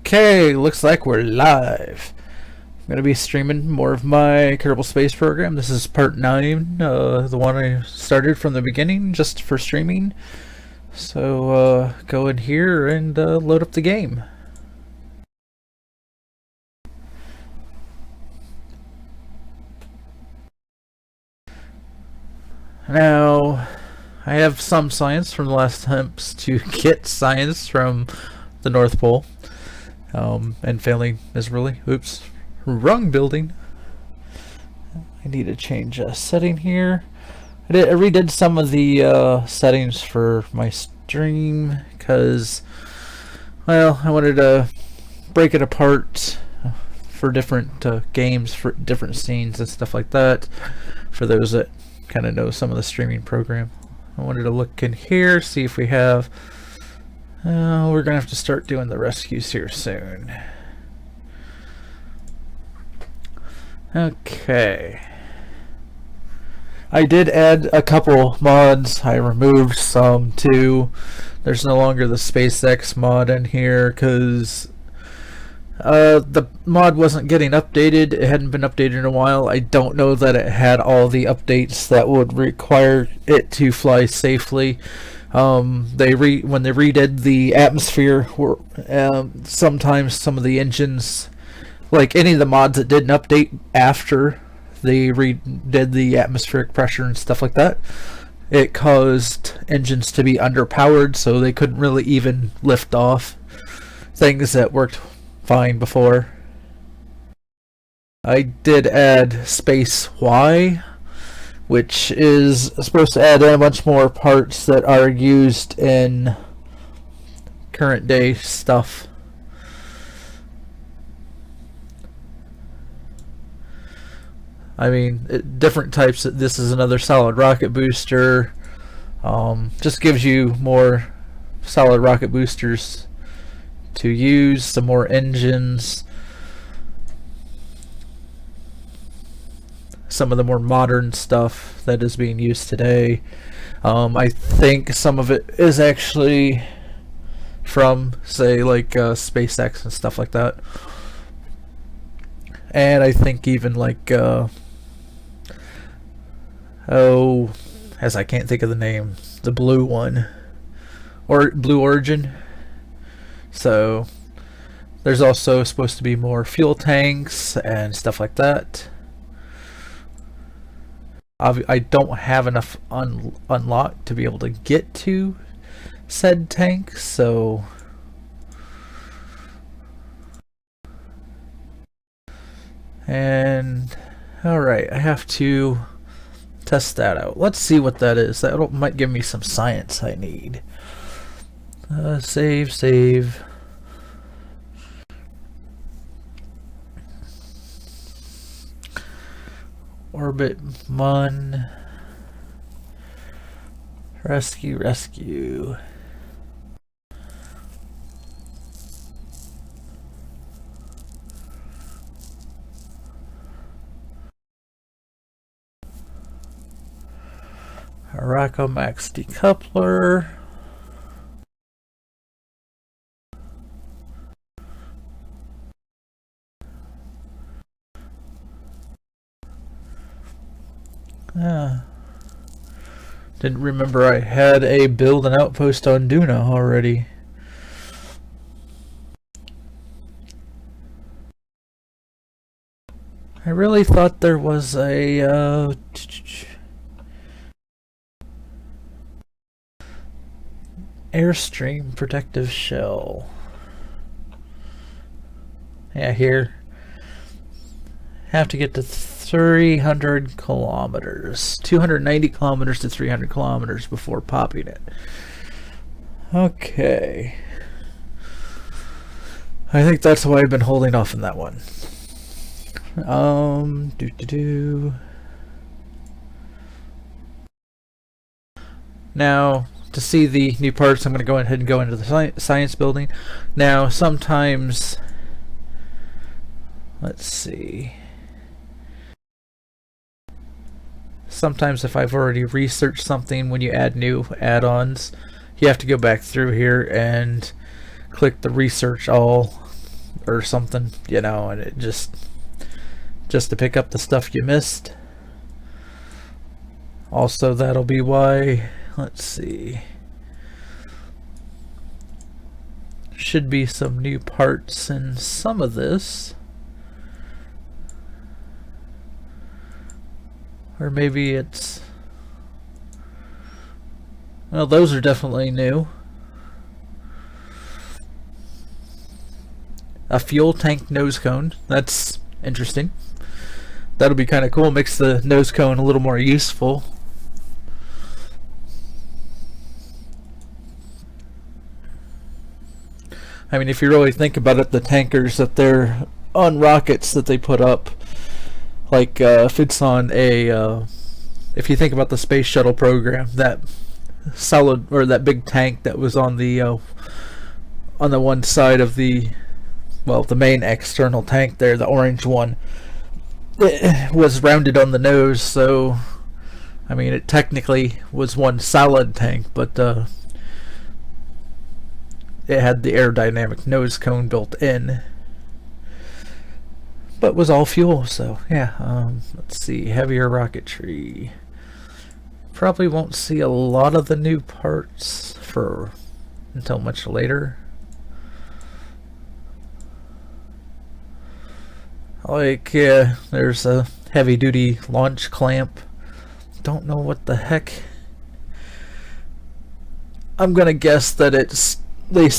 Okay, looks like we're live. I'm going to be streaming more of my Kerbal Space program. This is part 9, the one I started from the beginning just for streaming. So go in here and load up the game. Now, I have some science from the last attempts to get science from the North Pole. And failing miserably. Oops. Wrong building. I need to change a setting here. I redid some of the settings for my stream because, well, I wanted to break it apart for different games, for different scenes and stuff like that, for those that kind of know some of the streaming program. I wanted to look in here, see if we have... we're going to have to start doing the rescues here soon. Okay. I did add a couple mods. I removed some too. There's no longer the SpaceX mod in here because the mod wasn't getting updated. It hadn't been updated in a while. I don't know that it had all the updates that would require it to fly safely. When they redid the atmosphere, sometimes some of the engines, like any of the mods that didn't update after they redid the atmospheric pressure and stuff like that, it caused engines to be underpowered, so they couldn't really even lift off things that worked fine before. I did add Space Y, which is supposed to add in a bunch more parts that are used in current day stuff. I mean, different types. This is another solid rocket booster. Just gives you more solid rocket boosters to use, some more engines, some of the more modern stuff that is being used today. I think some of it is actually from, say, like SpaceX and stuff like that. And I think even like as I can't think of the name, the blue one, or Blue Origin. So there's also supposed to be more fuel tanks and stuff like that. I don't have enough unlocked to be able to get to said tanks, so and alright, I have to test that out. Let's see what that is. That might give me some science I need. Save. Orbit Mun. Rescue. Araco Max decoupler. Didn't remember I had a build an outpost on Duna already. I really thought there was a Airstream protective shell. Yeah, here. Have to get to 300 kilometers. 290 kilometers to 300 kilometers before popping it. Okay. I think that's why I've been holding off on that one. Now, to see the new parts, I'm going to go ahead and go into the science building. Now, sometimes, let's see. Sometimes if I've already researched something, when you add new add-ons, you have to go back through here and click the research all or something, you know, and it just to pick up the stuff you missed. Also, that'll be why, let's see, should be some new parts in some of this. Or maybe it's, well, those are definitely new. A fuel tank nose cone, that's interesting. That'll be kind of cool, makes the nose cone a little more useful. I mean, if you really think about it, the tankers that they're on rockets that they put up, like if it's on a, if you think about the space shuttle program, that solid, or that big tank that was on the one side of the, well, the main external tank there, the orange one, it was rounded on the nose, so I mean it technically was one solid tank, but it had the aerodynamic nose cone built in, but was all fuel. So yeah, let's see, heavier rocketry. Probably won't see a lot of the new parts for until much later. Like, yeah, there's a heavy duty launch clamp. Don't know what the heck. I'm gonna guess that it's they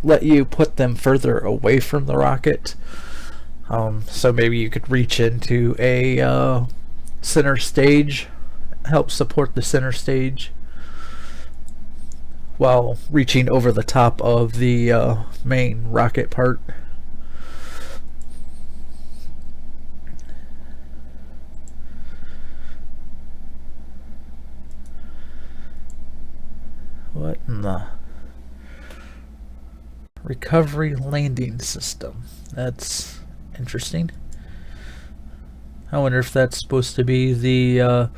let you put them further away from the rocket. So maybe you could reach into a center stage, help support the center stage, while reaching over the top of the main rocket part. What in the recovery landing system? That's interesting. I wonder if that's supposed to be the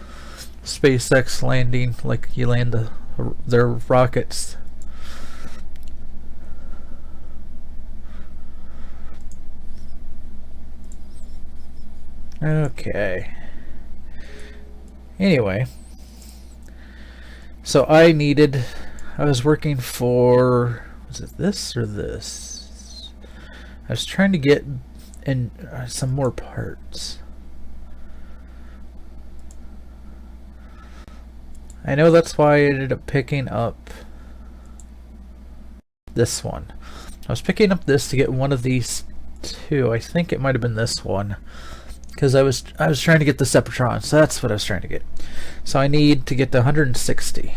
SpaceX landing, like you land their rockets. Okay. Anyway, so I was working for, was it this or this? I was trying to get in some more parts. I know that's why I ended up picking up this one. I was picking up this to get one of these two. I think it might have been this one, because I was trying to get the Sepratron, so that's what I was trying to get. So I need to get to 160.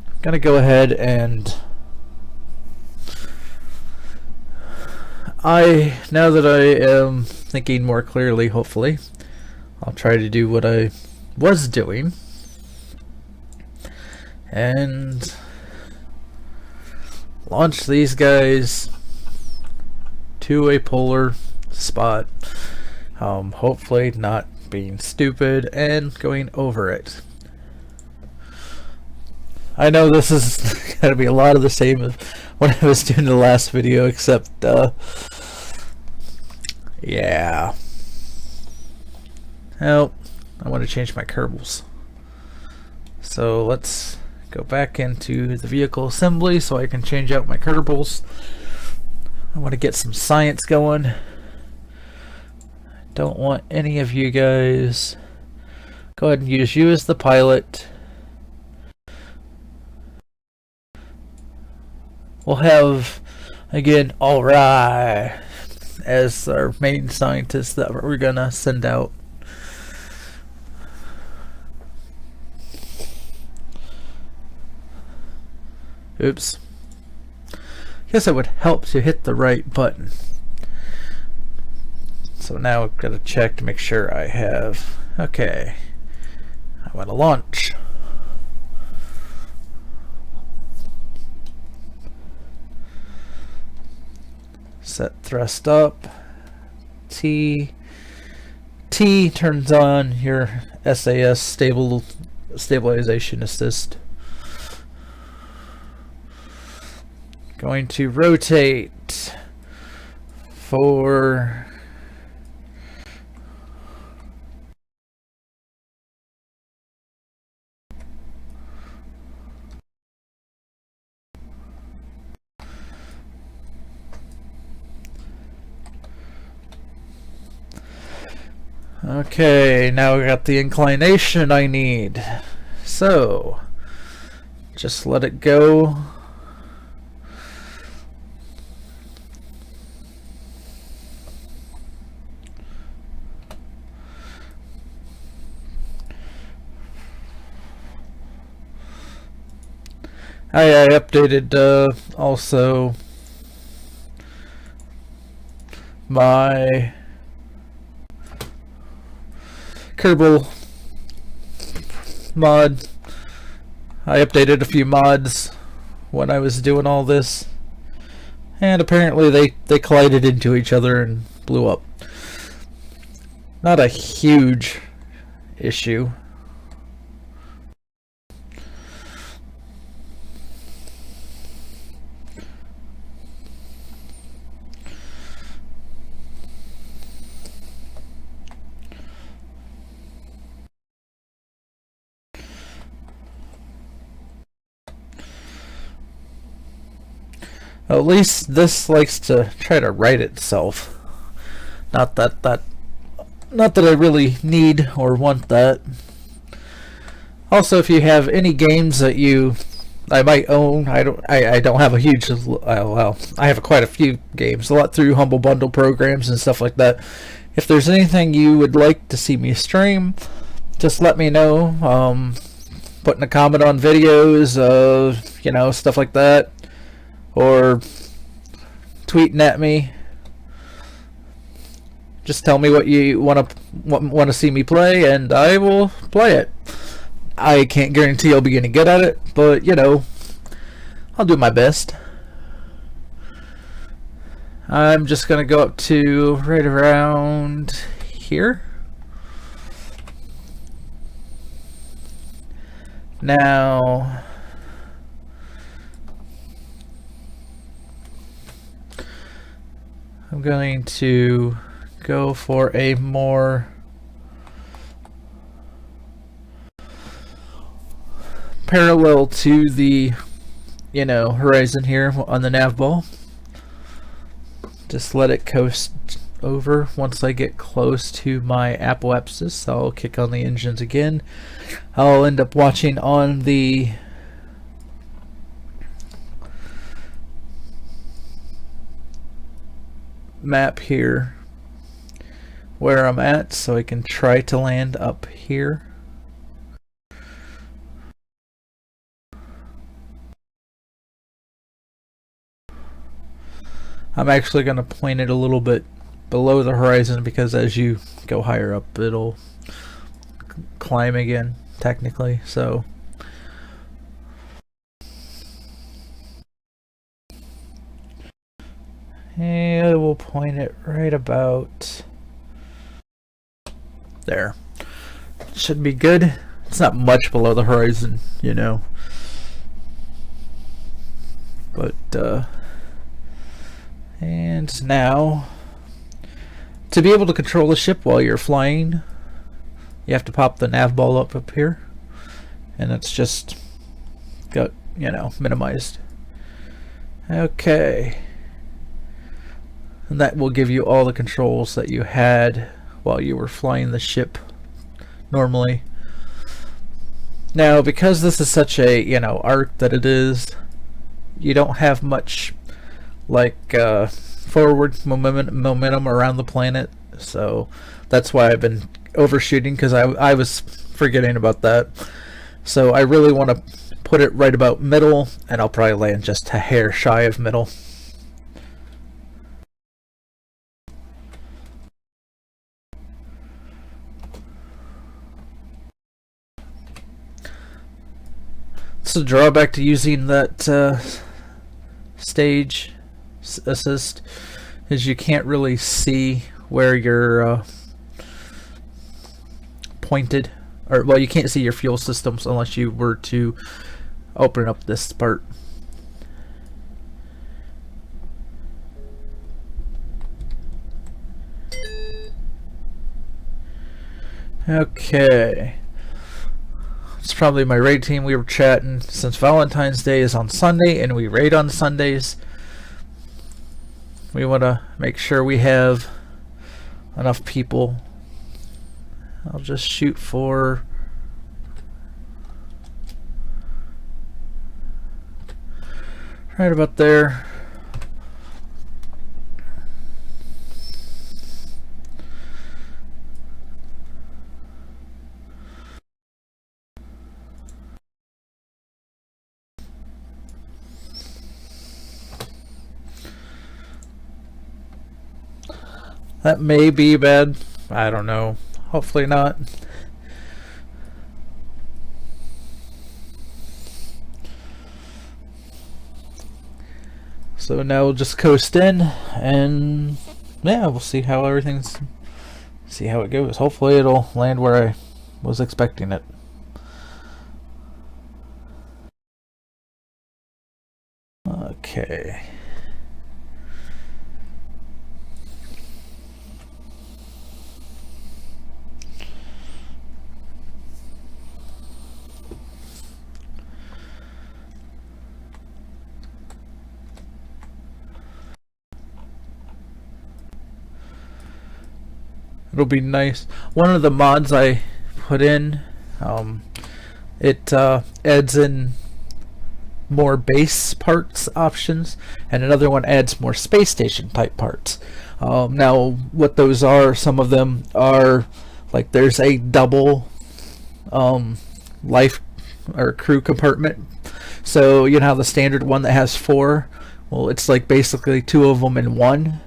I'm gonna go ahead and now that I am thinking more clearly, hopefully, I'll try to do what I was doing and launch these guys to a polar spot, hopefully not being stupid and going over it. I know this is gonna be a lot of the same as what I was doing in the last video, except yeah. Oh, I want to change my kerbals. So let's go back into the vehicle assembly so I can change out my kerbals. I want to get some science going. Don't want any of you guys. Go ahead and use you as the pilot. We'll have, again, Alright as our main scientist that we're gonna send out. Oops. Guess it would help to hit the right button. So now I've got to check to make sure I have. Okay. I want to launch. Set thrust up. T turns on your SAS stabilization assist. Going to rotate for okay, now we got the inclination I need. So just let it go. I updated also my Kerbal mod. I updated a few mods when I was doing all this, and apparently they collided into each other and blew up. Not a huge issue. At least this likes to try to right itself. Not that I really need or want that. Also, if you have any games that I might own, I don't have a huge, well, I have quite a few games, a lot through Humble Bundle programs and stuff like that. If there's anything you would like to see me stream, just let me know. Put in a comment on videos, stuff like that, or tweeting at me. Just tell me what you want to see me play, and I will play it. I can't guarantee I'll be getting good at it, but I'll do my best. I'm just gonna go up to right around here. Now I'm going to go for a more parallel to the horizon here on the nav ball. Just let it coast over. Once I get close to my apoapsis, I'll kick on the engines again. I'll end up watching on the map here where I'm at, so I can try to land up here. I'm actually going to point it a little bit below the horizon, because as you go higher up it'll climb again technically. So and we'll point it right about there. Should be good. It's not much below the horizon, but and now, to be able to control the ship while you're flying, you have to pop the nav ball up here, and it's just got minimized. Okay, and that will give you all the controls that you had while you were flying the ship normally. Now, because this is such a arc that it is, you don't have much forward momentum around the planet, so that's why I've been overshooting, because I was forgetting about that. So I really want to put it right about middle, and I'll probably land just a hair shy of middle. It's a drawback to using that stage assist, is you can't really see where you're pointed, or well, you can't see your fuel systems unless you were to open up this part. Okay. It's probably my raid team. We were chatting since Valentine's Day is on Sunday and we raid on Sundays. We want to make sure we have enough people. I'll just shoot for right about there. That may be bad. I don't know. Hopefully not. So now we'll just coast in and yeah, we'll see how see how it goes. Hopefully it'll land where I was expecting it. Okay. It'll be nice. One of the mods I put in, it adds in more base parts options, and another one adds more space station type parts. Now, what those are, some of them are like there's a double life or crew compartment. So you know how the standard one that has 4, well, it's like basically 2 of them in one,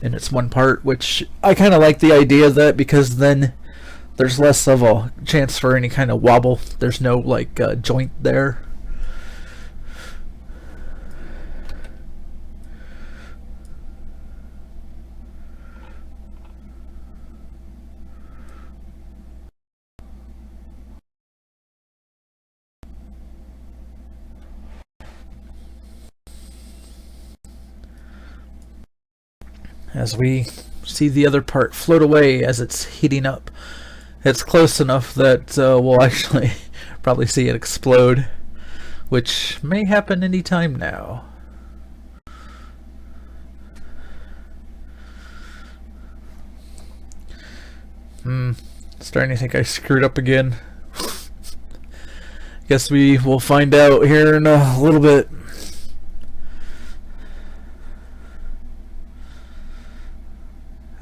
and it's one part, which I kind of like the idea of that because then there's less of a chance for any kind of wobble. There's no like joint there. As we see the other part float away as it's heating up. It's close enough that we'll actually probably see it explode, which may happen any time now. Starting to think I screwed up again. Guess we will find out here in a little bit.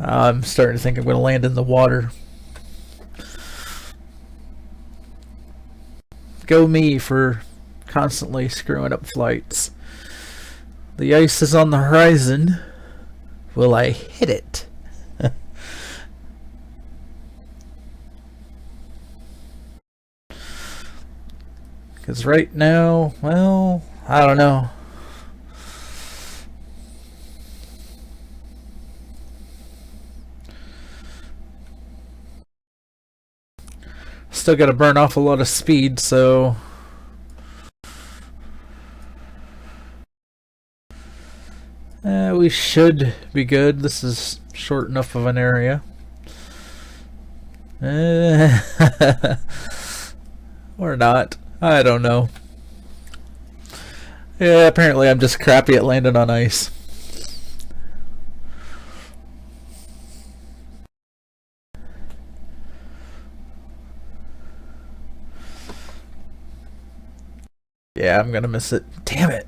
I'm starting to think I'm going to land in the water. Go me for constantly screwing up flights. The ice is on the horizon. Will I hit it? Because right now, well, I don't know. Still got to burn off a lot of speed, so we should be good. This is short enough of an area. Or not. I don't know. Yeah, apparently I'm just crappy at landing on ice. Yeah, I'm gonna miss it. Damn it.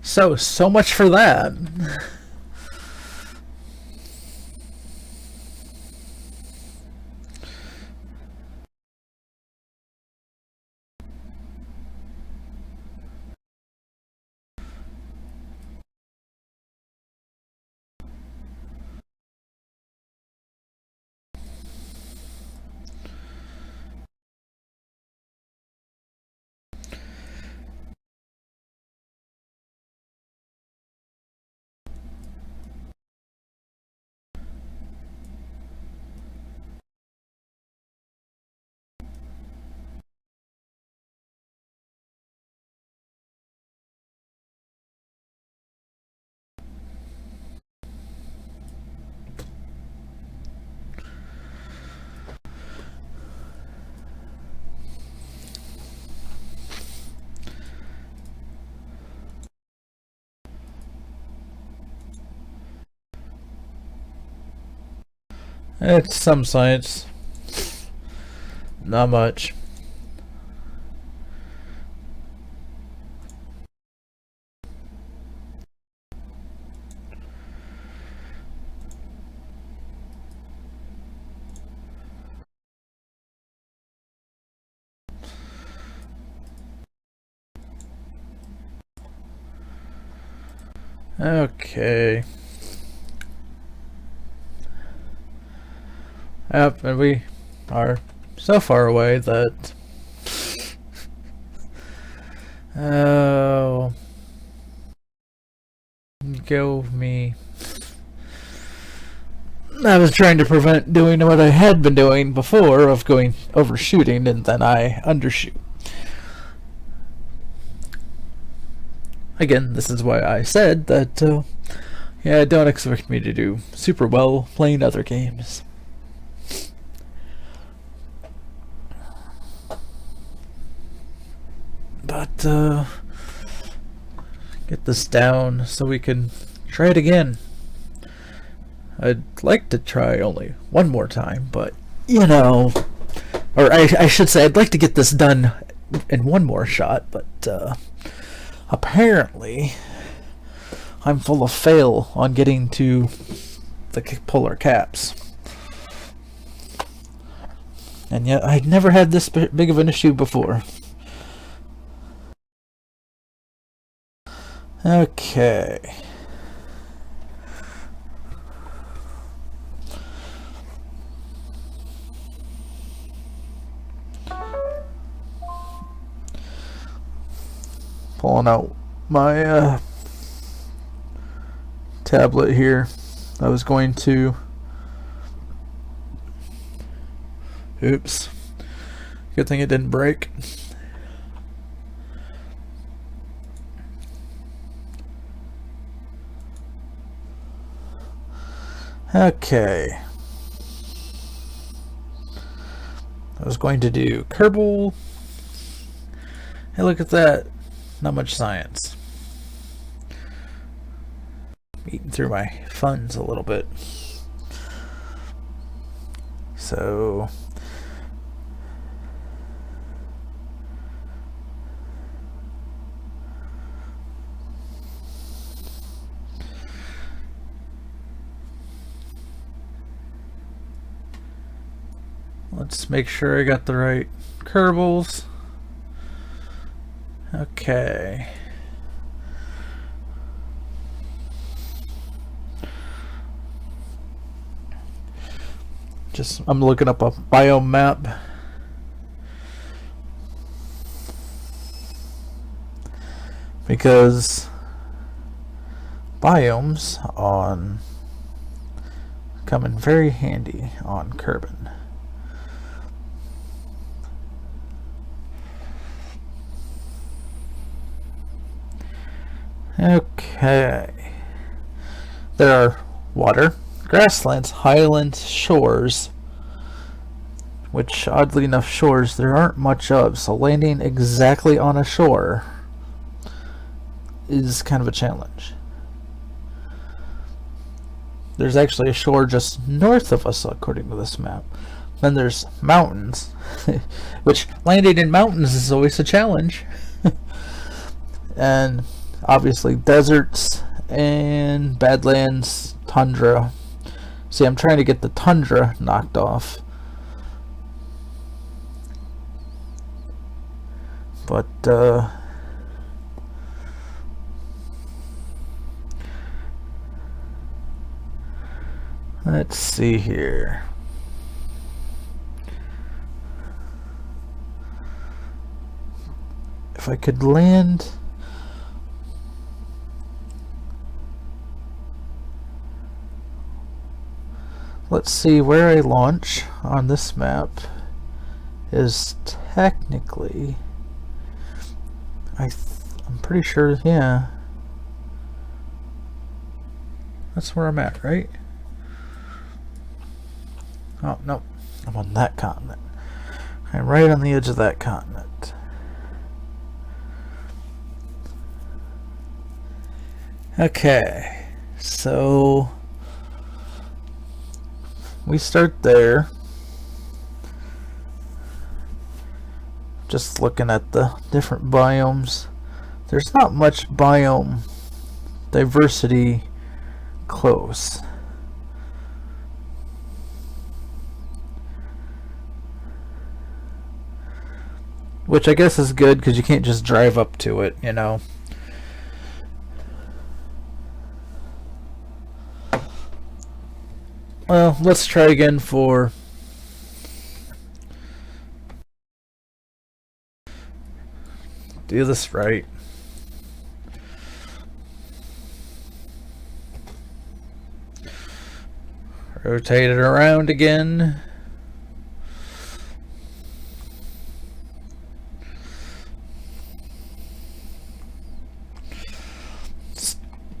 So much for that. It's some science. Not much. Okay. Yep, and we are so far away that... Oh... Go me. I was trying to prevent doing what I had been doing before of going overshooting, and then I undershoot. Again, this is why I said that, yeah, don't expect me to do super well playing other games. But, get this down so we can try it again. I'd like to try only one more time, but, you know, or I should say I'd like to get this done in one more shot, but, apparently I'm full of fail on getting to the polar caps. And yet I'd never had this big of an issue before. Okay. Pulling out my tablet here. I was going to... Oops. Good thing it didn't break. Okay. I was going to do Kerbal. Hey, look at that. Not much science. Eating through my funds a little bit. So... let's make sure I got the right Kerbals. Okay. I'm looking up a biome map. Because biomes come in very handy on Kerbin. Okay. There are water, grasslands, highlands, shores, which oddly enough shores there aren't much of, so landing exactly on a shore is kind of a challenge. There's actually a shore just north of us according to this map. Then there's mountains, which landing in mountains is always a challenge. And obviously deserts and badlands, tundra. See, I'm trying to get the tundra knocked off. But, let's see here. If I could land... Let's see, where I launch on this map is technically... I'm pretty sure, yeah. That's where I'm at, right? Oh, no. I'm on that continent. I'm right on the edge of that continent. Okay. So... we start there. Just looking at the different biomes, there's not much biome diversity close. Which I guess is good because you can't just drive up to it, you know. Well, let's try again for do this right. Rotate it around again.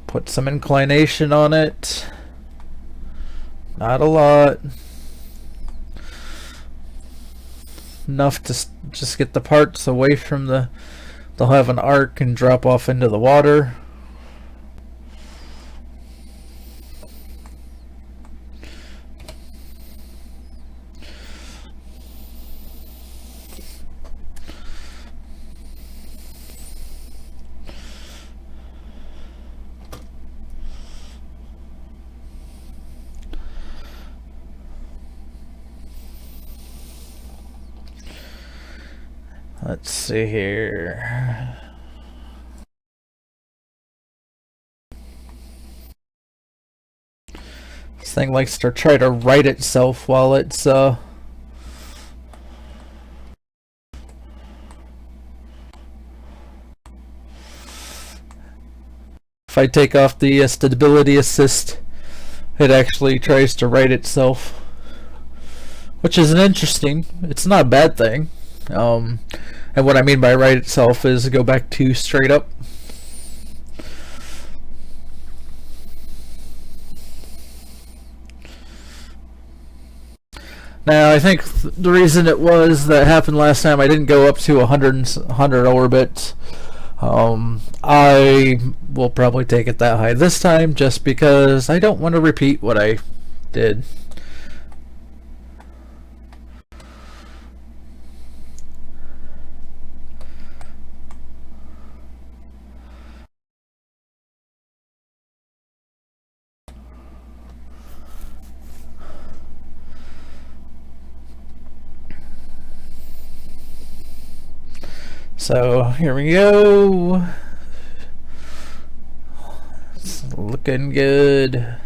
Put some inclination on it. Not a lot. Enough to just get the parts away from the... They'll have an arc and drop off into the water. Let's see here. This thing likes to try to right itself while it's if I take off the stability assist, it actually tries to right itself, which is interesting. It's not a bad thing. And what I mean by right itself is go back to straight up. Now I think the reason it was that happened last time, I didn't go up to 100 orbit. I will probably take it that high this time just because I don't want to repeat what I did. So here we go. It's looking good.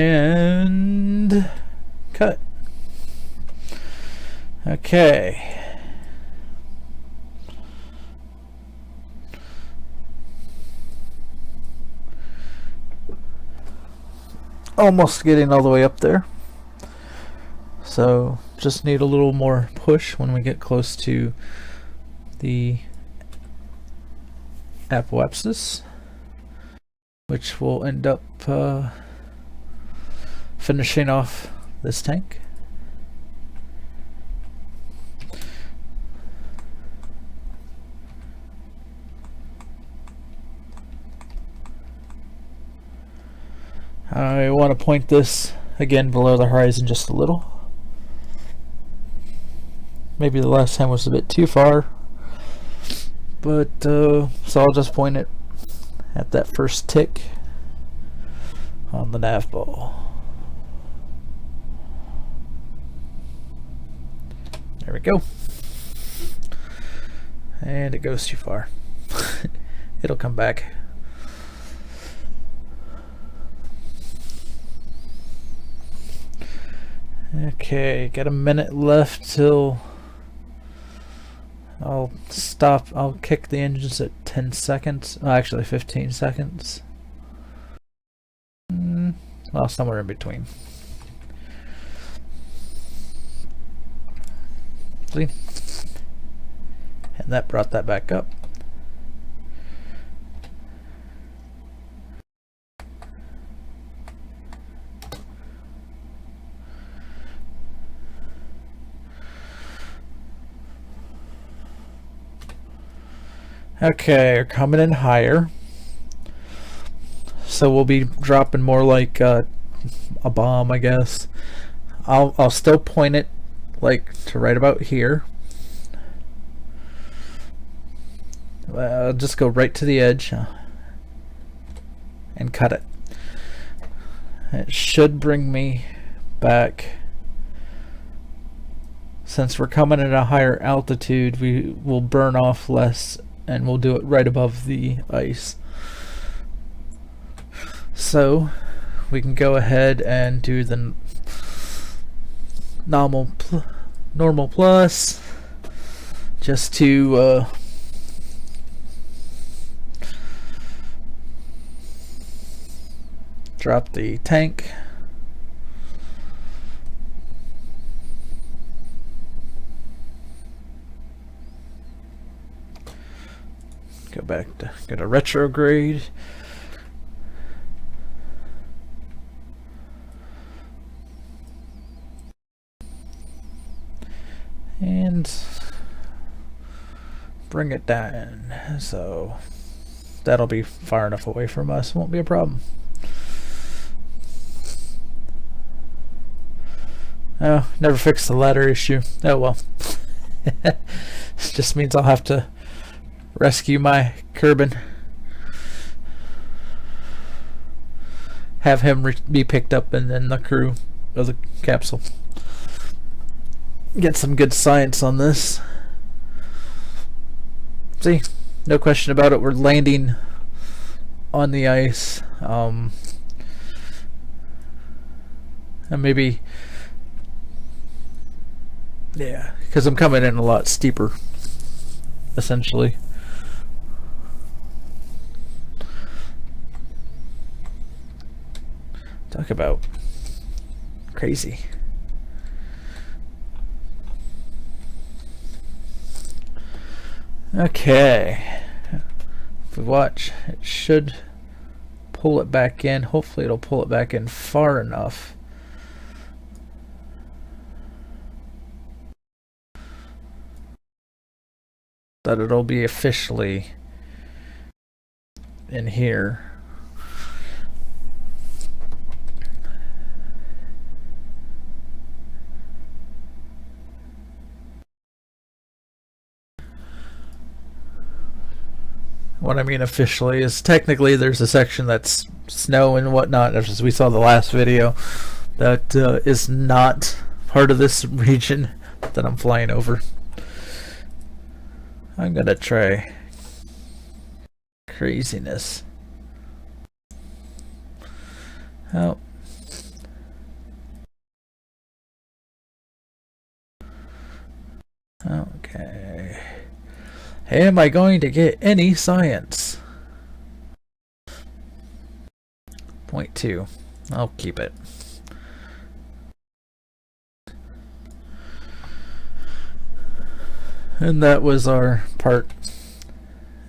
And cut. Okay. Almost getting all the way up there. So just need a little more push when we get close to the apoapsis, which will end up finishing off this tank. I want to point this again below the horizon just a little. Maybe the last time was a bit too far, but so I'll just point it at that first tick on the nav ball. There we go. And it goes too far. It'll come back. Okay, got a minute left till I'll stop. I'll kick the engines at 10 seconds. Oh, actually 15 seconds. Well, somewhere in between. See? And that brought that back up. Okay, we're coming in higher. So we'll be dropping more like a bomb, I guess. I'll still point it like to right about here. I'll just go right to the edge and cut it. It should bring me back. Since we're coming at a higher altitude, we will burn off less, and we'll do it right above the ice. So we can go ahead and do the normal plus, just to drop the tank. Go back to get a retrograde. And bring it down. So that'll be far enough away from us. Won't be a problem. Oh, never fixed the ladder issue. Oh well. Just means I'll have to rescue my Kerbin. Have him be picked up, and then the crew of the capsule. Get some good science on this. See, no question about it, we're landing on the ice. And maybe, yeah, because I'm coming in a lot steeper, essentially. Talk about crazy. Okay, if we watch, it should pull it back in. Hopefully it'll pull it back in far enough that it'll be officially in here. What I mean officially is technically there's a section that's snow and whatnot, as we saw the last video, that is not part of this region that I'm flying over. I'm gonna try craziness. Oh. Okay. Am I going to get any science? 0.2. I'll keep it. And that was our part.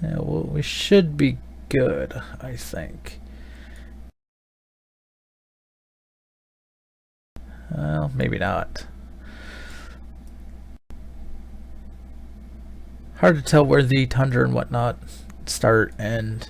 Yeah, well, we should be good, I think. Well, maybe not. Hard to tell where the tundra and whatnot start and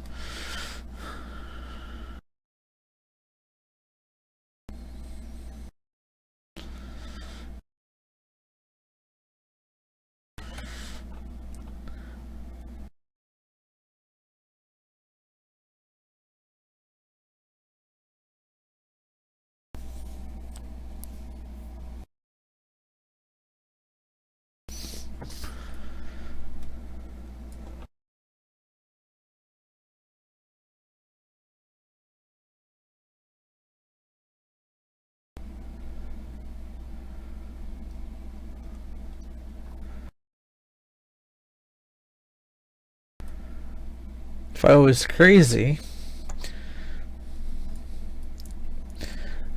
if I was crazy,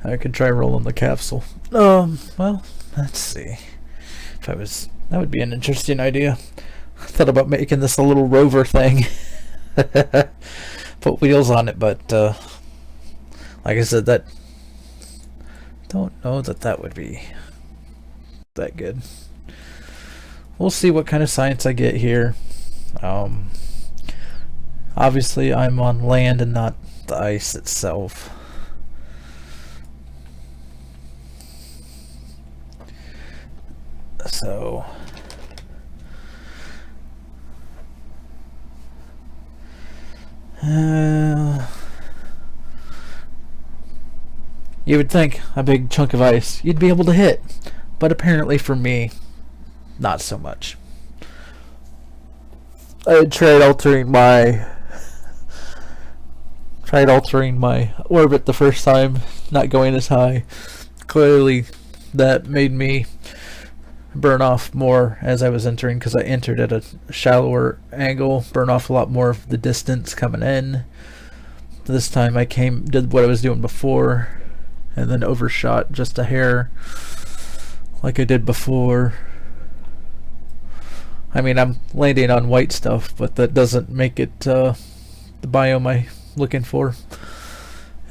I could try rolling the capsule. Well, let's see. That would be an interesting idea. I thought about making this a little rover thing. Put wheels on it, but like I said, that don't know that would be that good. We'll see what kind of science I get here. Obviously I'm on land and not the ice itself. So you would think a big chunk of ice you'd be able to hit, but apparently for me, not so much. I tried altering my orbit the first time, not going as high. Clearly that made me burn off more as I was entering, because I entered at a shallower angle, burn off a lot more of the distance coming in. This time I did what I was doing before, and then overshot just a hair like I did before. I mean, I'm landing on white stuff, but that doesn't make it the biome I'm looking for.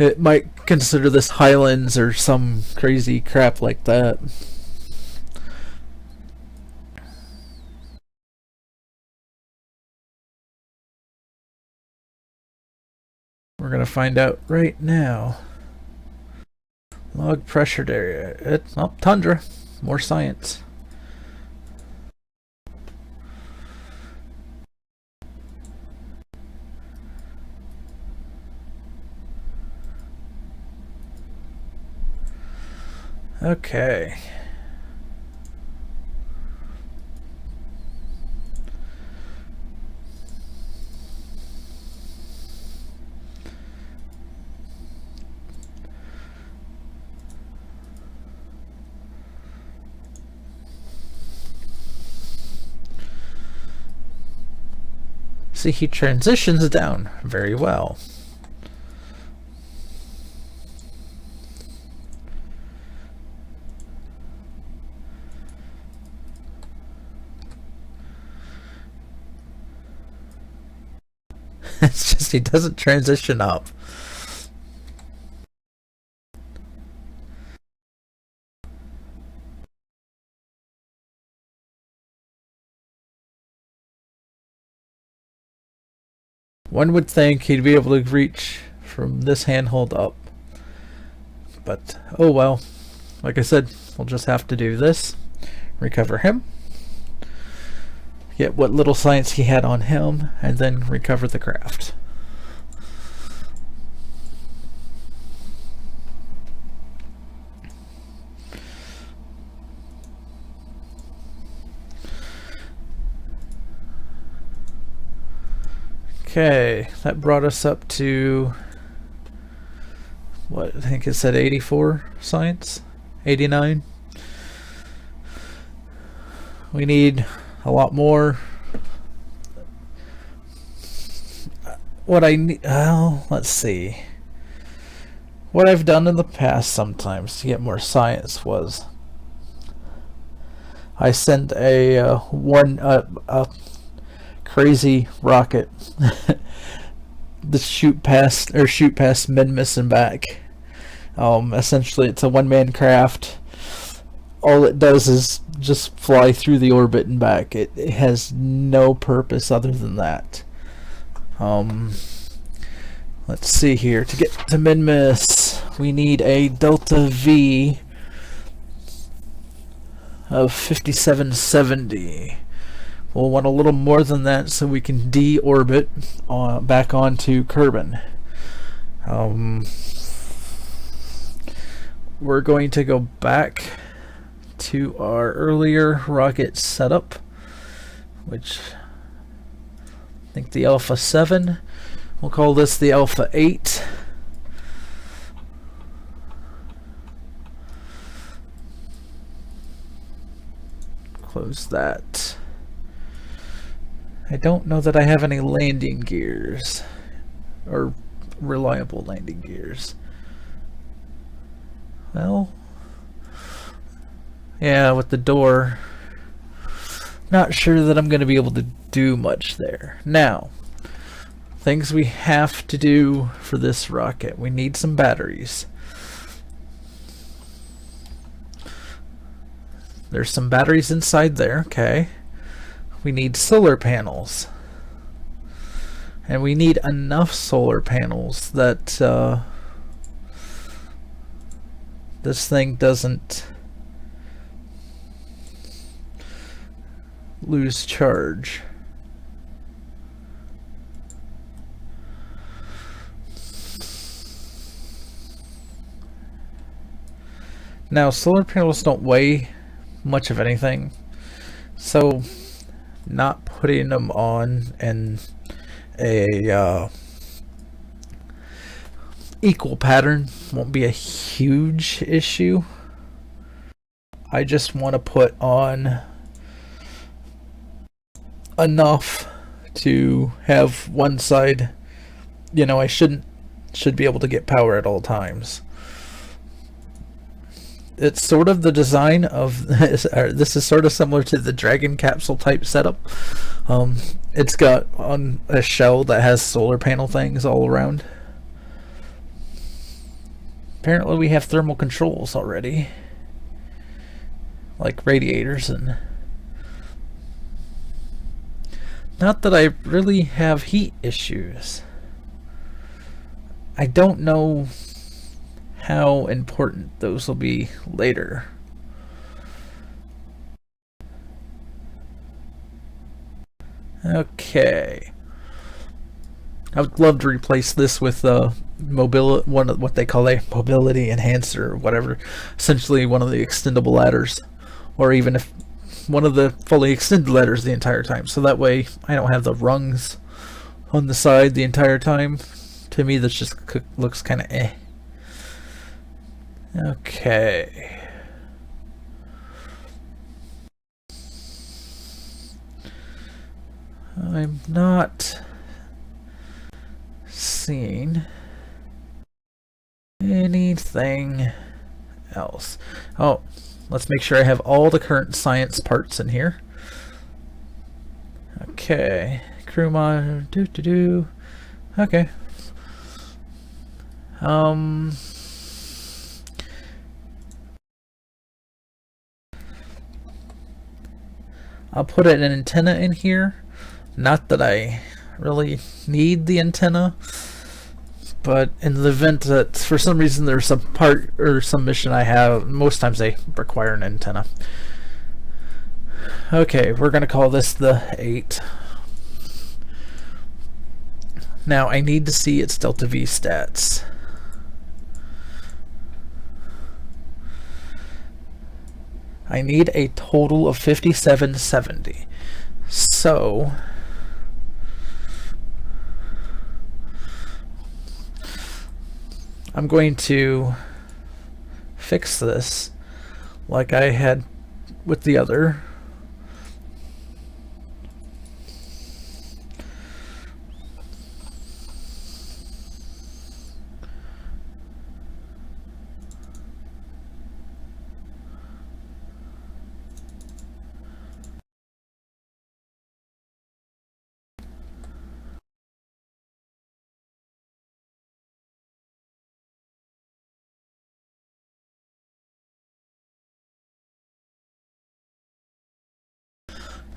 It might consider this highlands or some crazy crap like that. We're gonna find out right now. Log pressured area. It's tundra. More science. Okay. See, he transitions down very well. It's just he doesn't transition up. One would think he'd be able to reach from this handhold up. But, oh well. Like I said, we'll just have to do this. Recover him. Get what little science he had on him, and then recover the craft. Okay, that brought us up to what I think it said 84 science, 89. We need a lot more. What I need, well, let's see. What I've done in the past sometimes to get more science was I sent a crazy rocket to shoot past Minmus and back. Essentially, it's a one-man craft. All it does is just fly through the orbit and back. It has no purpose other than that. Let's see here. To get to Minmus, we need a delta V of 5770. We'll want a little more than that so we can deorbit back onto Kerbin. We're going to go back to our earlier rocket setup, which I think the Alpha 7. We'll call this the Alpha 8. Close that. I don't know that I have any landing gears or reliable landing gears. Well, yeah, with the door not sure that I'm going to be able to do much there. Now, things we have to do for this rocket. We need some batteries. There's some batteries inside there, okay. We need solar panels. And we need enough solar panels that this thing doesn't lose charge. Now, solar panels don't weigh much of anything, so not putting them on in a equal pattern won't be a huge issue. I just want to put on enough to have one side, you know, should be able to get power at all times. It's sort of the design of this is sort of similar to the Dragon capsule type setup. It's got on a shell that has solar panel things all around. Apparently we have thermal controls already, like radiators, and not that I really have heat issues. I don't know how important those will be later. Okay. I would love to replace this with mobility, what they call a mobility enhancer or whatever. Essentially one of the extendable ladders, or even if one of the fully extended ladders the entire time. So that way I don't have the rungs on the side the entire time. To me, that just looks kind of eh. Okay. I'm not seeing anything else. Oh, let's make sure I have all the current science parts in here. Okay. Crew mod. Okay. I'll put an antenna in here. Not that I really need the antenna, but in the event that for some reason there's some part or some mission I have, most times they require an antenna. Okay, we're gonna call this the 8. Now I need to see its delta V stats. I need a total of 5770. So I'm going to fix this like I had with the other.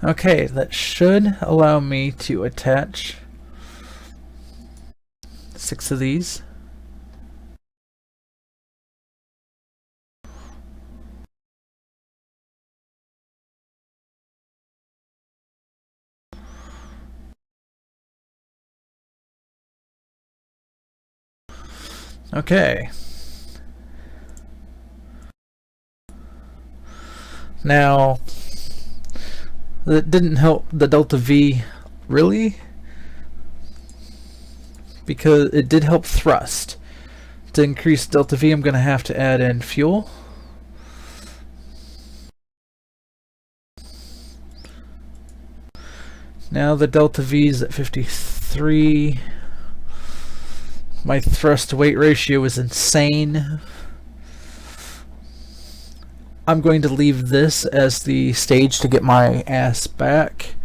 Okay, that should allow me to attach 6 of these. Okay. Now, that didn't help the delta V really, because it did help thrust. To increase delta V, I'm going to have to add in fuel. Now the delta V is at 53. My thrust to weight ratio is insane. I'm going to leave this as the stage to get my ass back.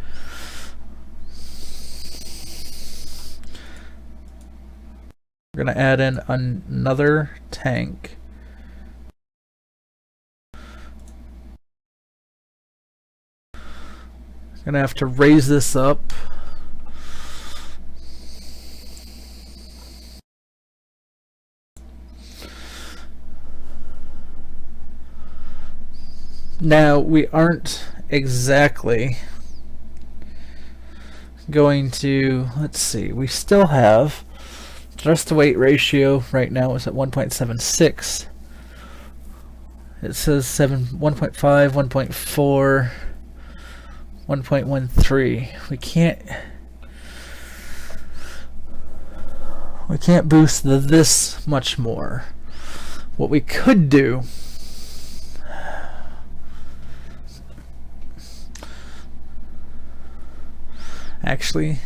We're going to add in another tank. Going to have to raise this up. Now, we aren't exactly going to, let's see, we still have thrust to weight ratio right now is at 1.76. It says 1.5, 1.4, 1.13. We can't boost this much more. What we could do, actually,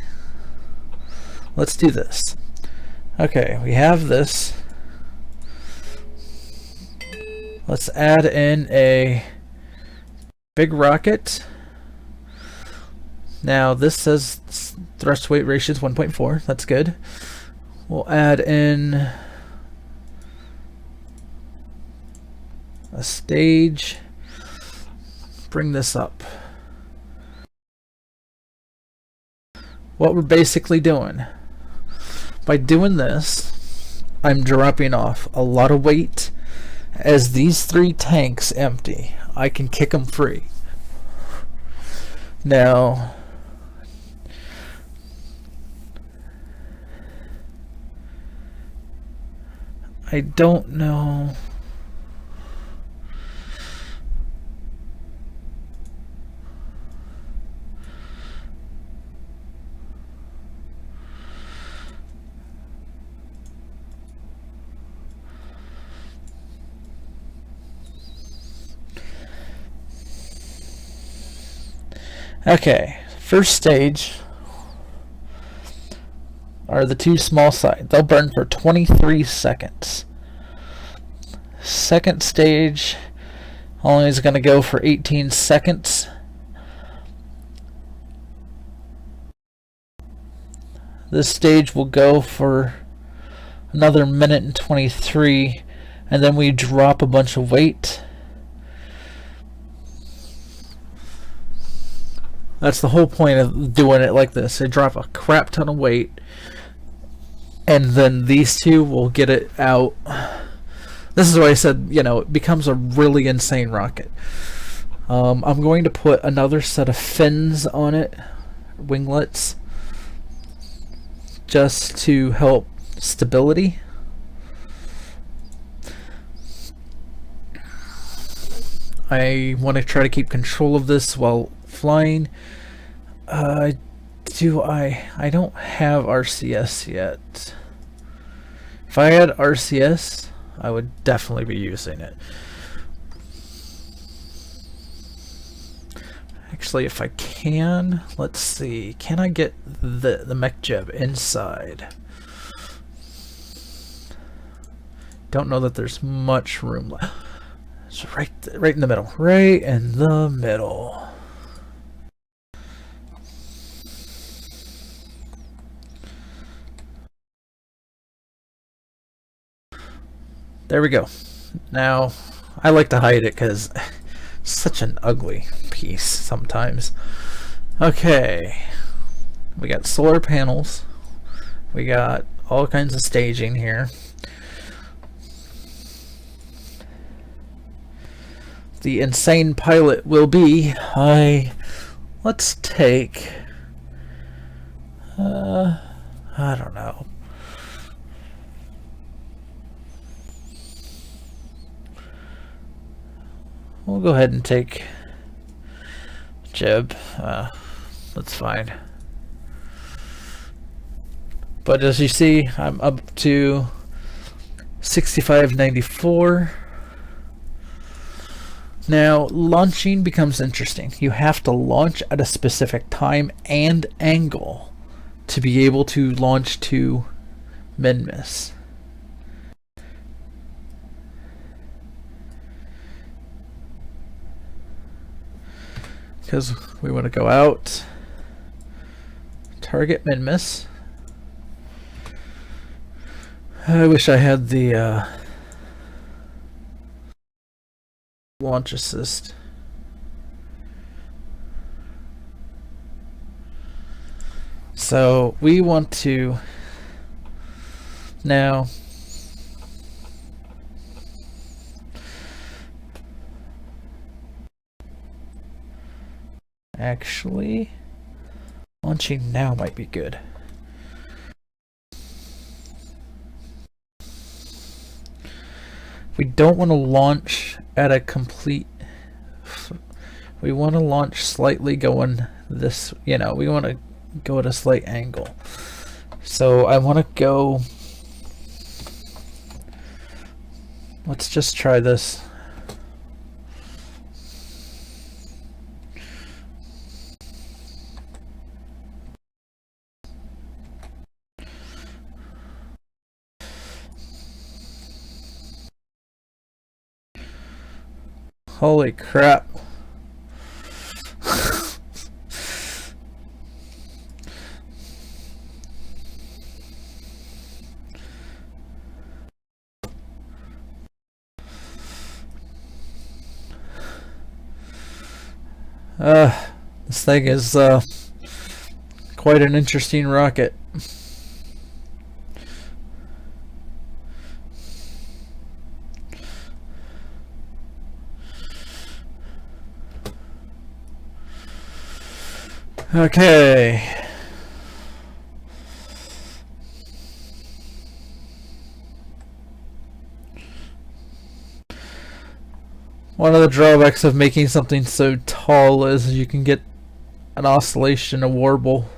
let's do this. Okay, we have this. Let's add in a big rocket. Now this says thrust weight ratio is 1.4. That's good. We'll add in a stage. Bring this up. What we're basically doing, by doing this, I'm dropping off a lot of weight. As these 3 tanks empty, I can kick them free. Now, I don't know. Okay, first stage are the 2 small side. They'll burn for 23 seconds. Second stage only is going to go for 18 seconds. This stage will go for another minute and 23, and then we drop a bunch of weight. That's the whole point of doing it like this. They drop a crap ton of weight, and then these 2 will get it out. This is why I said, you know, it becomes a really insane rocket. I'm going to put another set of fins on it, winglets, just to help stability. I want to try to keep control of this while flying. I don't have RCS yet. If I had RCS, I would definitely be using it. Actually, if I can, let's see. Can I get the mech jib inside? Don't know that there's much room left. It's right in the middle. Right in the middle. There we go. Now, I like to hide it because it's such an ugly piece sometimes. Okay. We got solar panels. We got all kinds of staging here. The insane pilot will be, let's take, I don't know. We'll go ahead and take Jib. That's fine. But as you see, I'm up to 6594. Now, launching becomes interesting. You have to launch at a specific time and angle to be able to launch to min-miss. because we want to go out. Target min-miss. I wish I had the launch assist. So we want to now actually launching now might be good. We don't want to launch at a complete, we want to launch slightly going this, we want to go at a slight angle. So I want to go, let's just try this. Holy crap. This thing is quite an interesting rocket. Okay. One of the drawbacks of making something so tall is you can get an oscillation, a warble.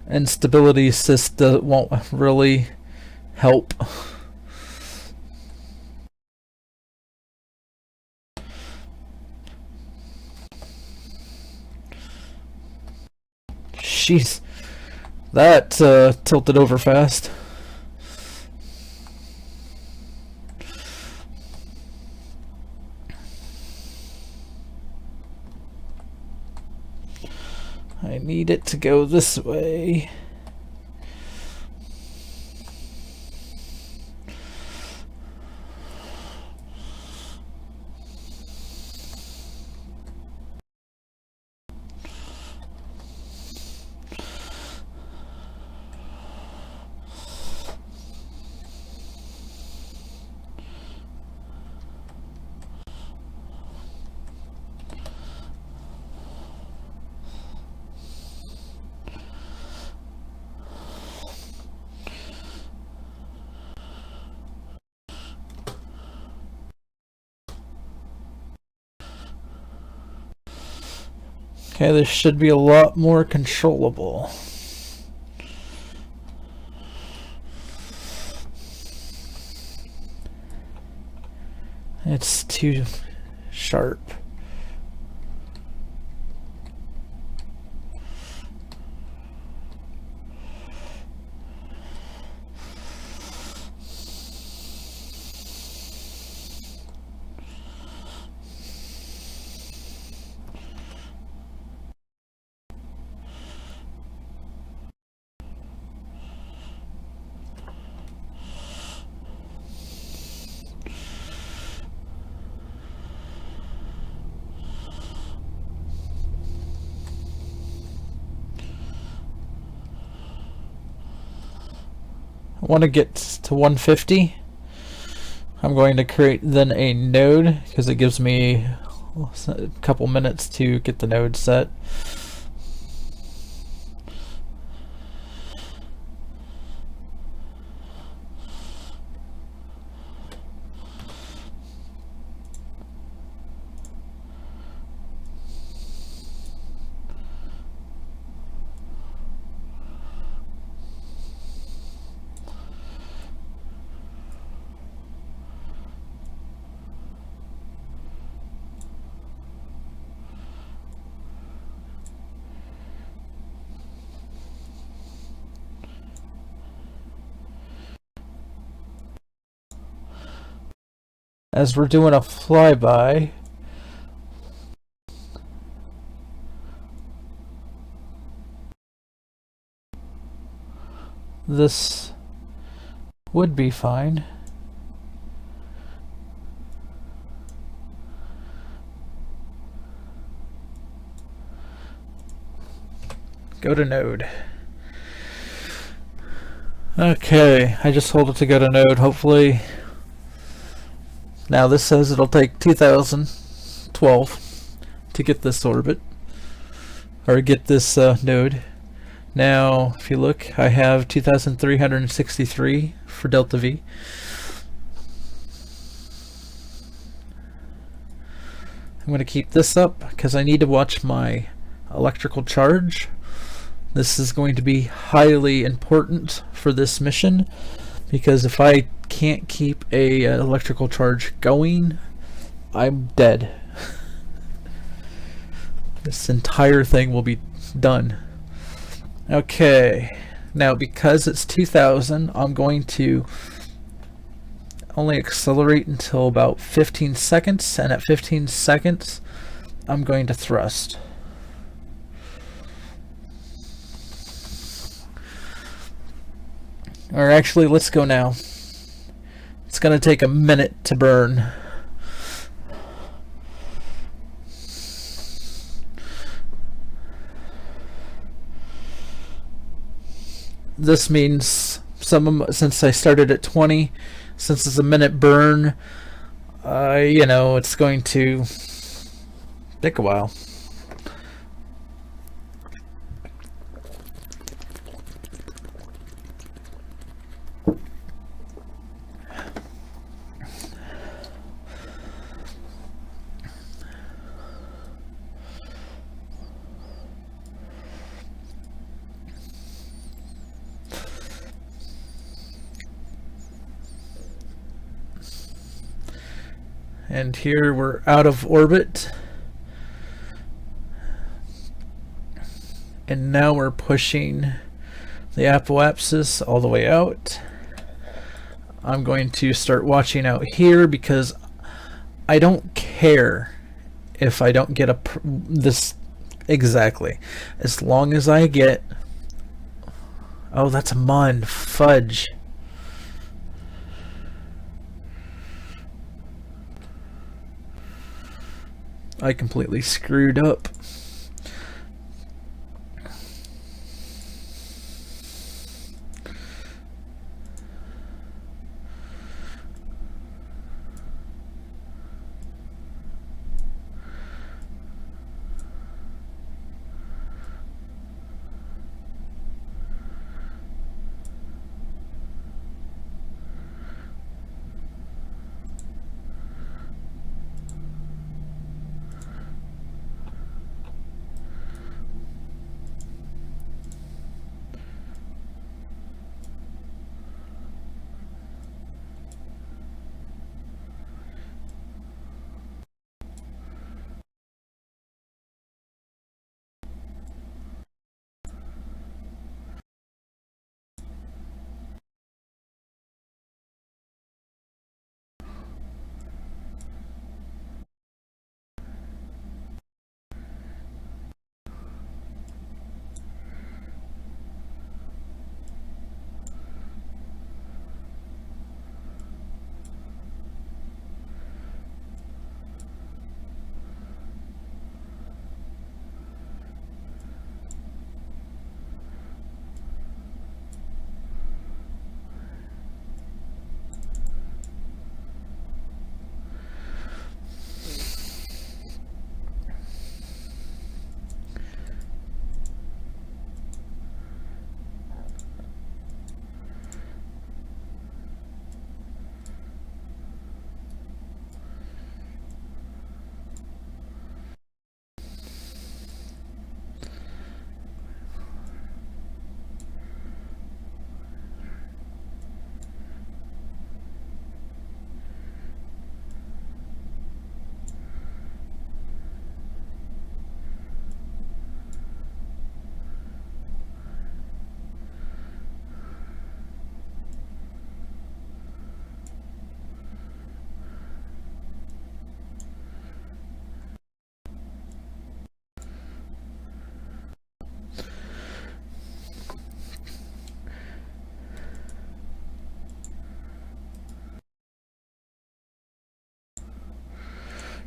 And stability assist won't really help. Jeez, that tilted over fast. I need it to go this way. Okay, this should be a lot more controllable. It's too sharp. I want to get to 150. I'm going to create then a node because it gives me a couple minutes to get the node set. As we're doing a flyby, this would be fine. Go to node. Okay, I just told it to go to node, hopefully. Now this says it'll take 2012 to get this orbit, or get this node. Now, if you look, I have 2,363 for delta V. I'm going to keep this up because I need to watch my electrical charge. This is going to be highly important for this mission, because if I can't keep a electrical charge going, I'm dead. This entire thing will be done. Okay, now because it's 2000, I'm going to only accelerate until about 15 seconds, and at 15 seconds, I'm going to thrust. Or actually, let's go now. It's going to take a minute to burn. This means since I started at 20, since it's a minute burn, you know, it's going to take a while. And here we're out of orbit. And now we're pushing the apoapsis all the way out. I'm going to start watching out here because I don't care if I don't get this exactly. As long as I get... Oh, that's a mun. Fudge. I completely screwed up.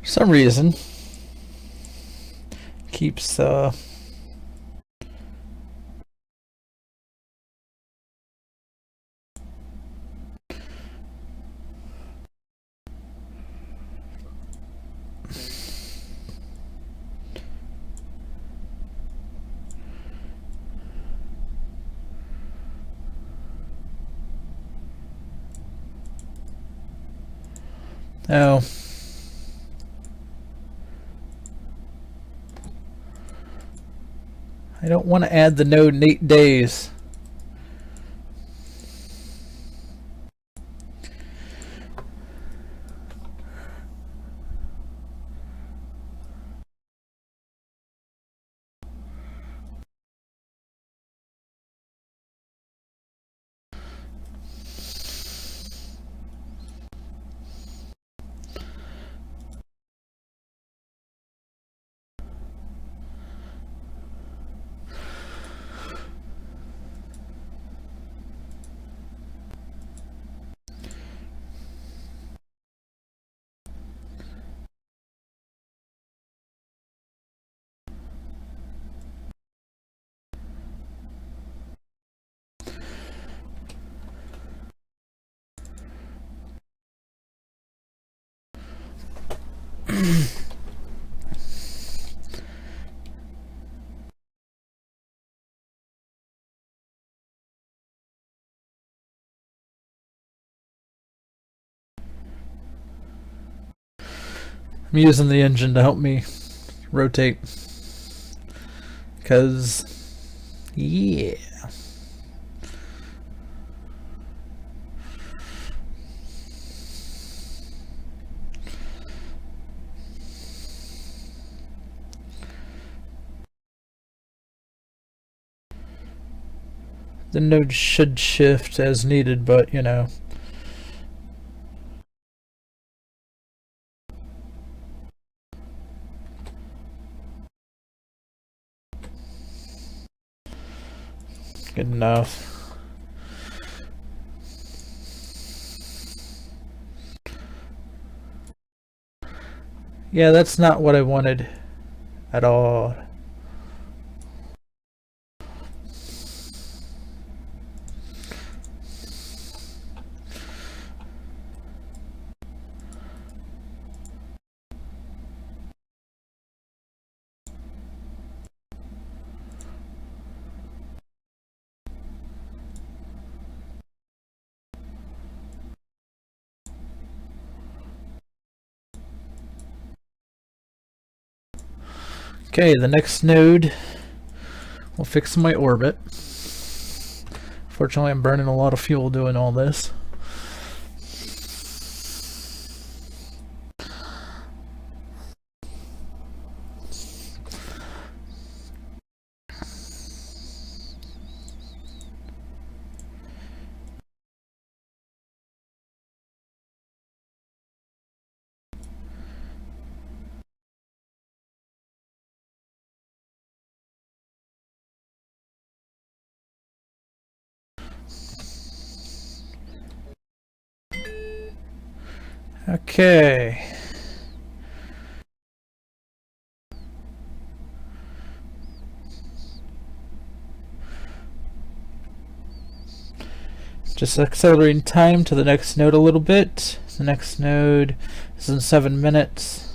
some reason keeps oh, I don't want to add the node in 8 days. I'm using the engine to help me rotate. Because, yeah. The node should shift as needed, but you know. Good enough. Yeah, that's not what I wanted at all. Okay, the next node will fix my orbit. Fortunately, I'm burning a lot of fuel doing all this. Okay. Just accelerating time to the next node a little bit. The next node is in 7 minutes.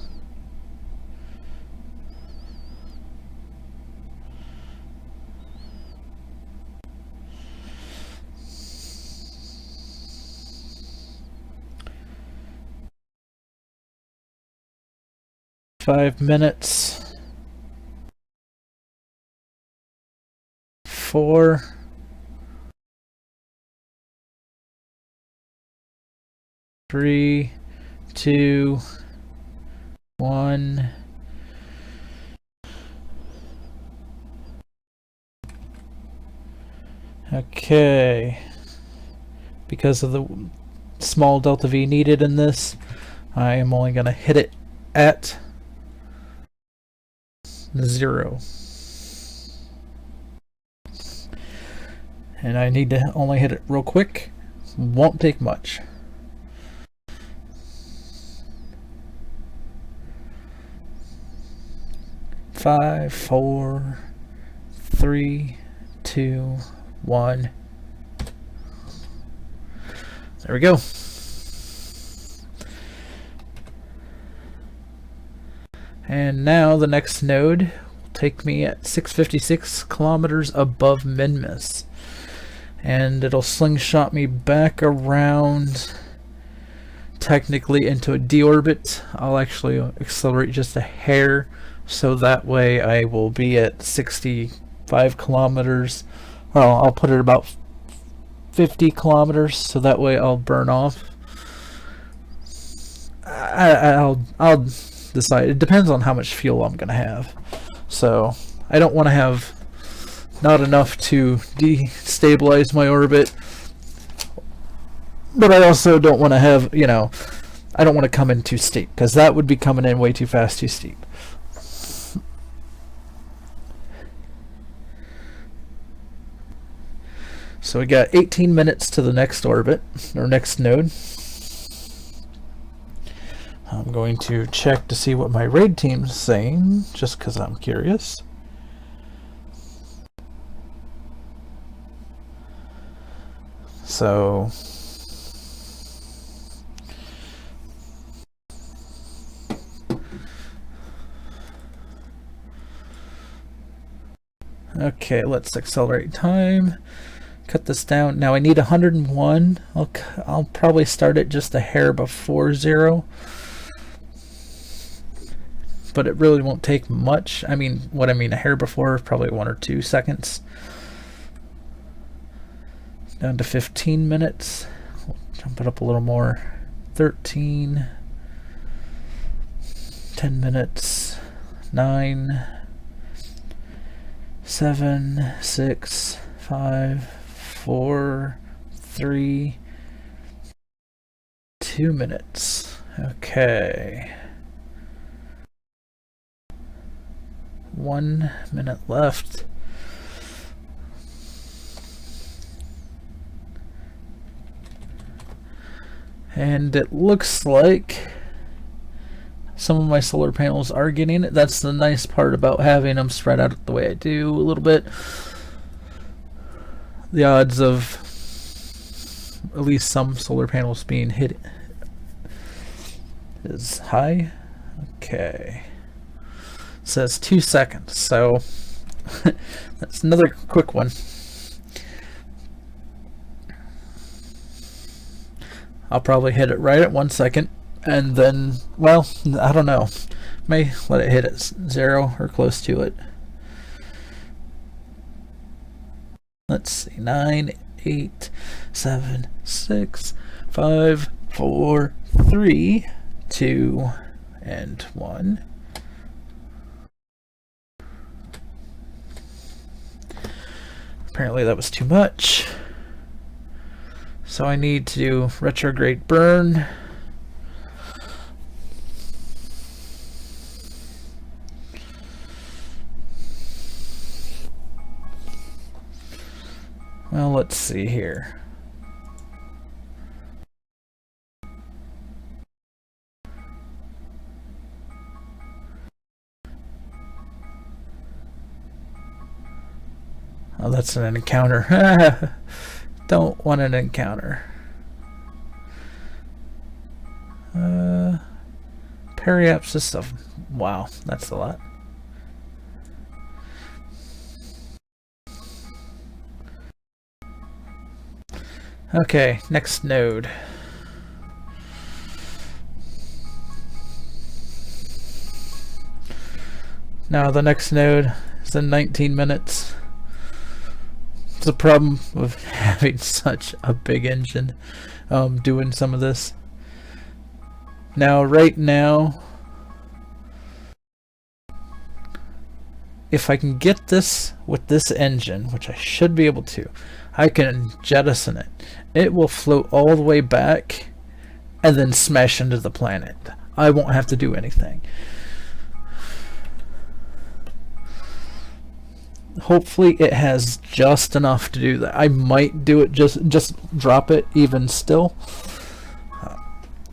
Five minutes. 4. 3, 2, 1. Okay. Because of the small delta V needed in this, I am only going to hit it at 0. And I need to only hit it real quick. Won't take much. 5, 4, 3, 2, 1. There we go. And now the next node will take me at 656 kilometers above Minmus. And it'll slingshot me back around, technically into a D-orbit. I'll actually accelerate just a hair, so that way I will be at 65 kilometers. Well, I'll put it about 50 kilometers, so that way I'll burn off. I'll decide. It depends on how much fuel I'm gonna have. So I don't want to have not enough to destabilize my orbit, but I also don't want to have, you know, I don't want to come in too steep, because that would be coming in way too fast, too steep. So we got 18 minutes to the next orbit, or next node. I'm going to check to see what my raid team's saying, just because I'm curious. So okay, let's accelerate time. Cut this down. Now I need 101. I'll probably start it just a hair before 0. But it really won't take much. I mean, what I mean, a hair before, probably 1 or 2 seconds. Down to 15 minutes. We'll jump it up a little more. 13. 10 minutes. 9. 7. 6. 5. 4. 3. 2 minutes. Okay. 1 minute left. And it looks like some of my solar panels are getting it. That's the nice part about having them spread out the way I do a little bit. The odds of at least some solar panels being hit is high. Okay. It says 2 seconds, so that's another quick one. I'll probably hit it right at 1 second, and then, well, I don't know. May let it hit at 0 or close to it. Let's see, 9, 8, 7, 6, 5, 4, 3, 2, and 1. Apparently that was too much. So I need to do retrograde burn. Well, let's see here. Oh, that's an encounter. Don't want an encounter. Periapsis of... Wow, that's a lot. Okay, next node. Now the next node is in 19 minutes. It's a problem with having such a big engine doing some of this. Now, right now, if I can get this with this engine, which I should be able to, I can jettison it. It will float all the way back and then smash into the planet. I won't have to do anything. Hopefully it has just enough to do that. I might do it, just drop it even still.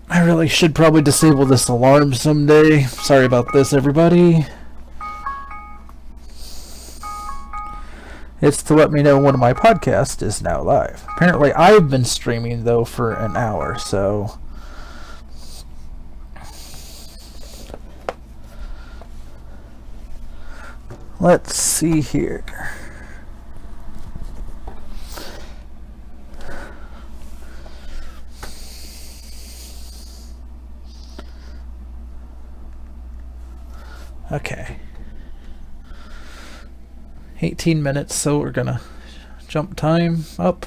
I really should probably disable this alarm someday. Sorry about this, everybody. It's to let me know when my podcast is now live. Apparently I've been streaming though for an hour, so let's see here. Okay. 18 minutes, so we're gonna jump time up.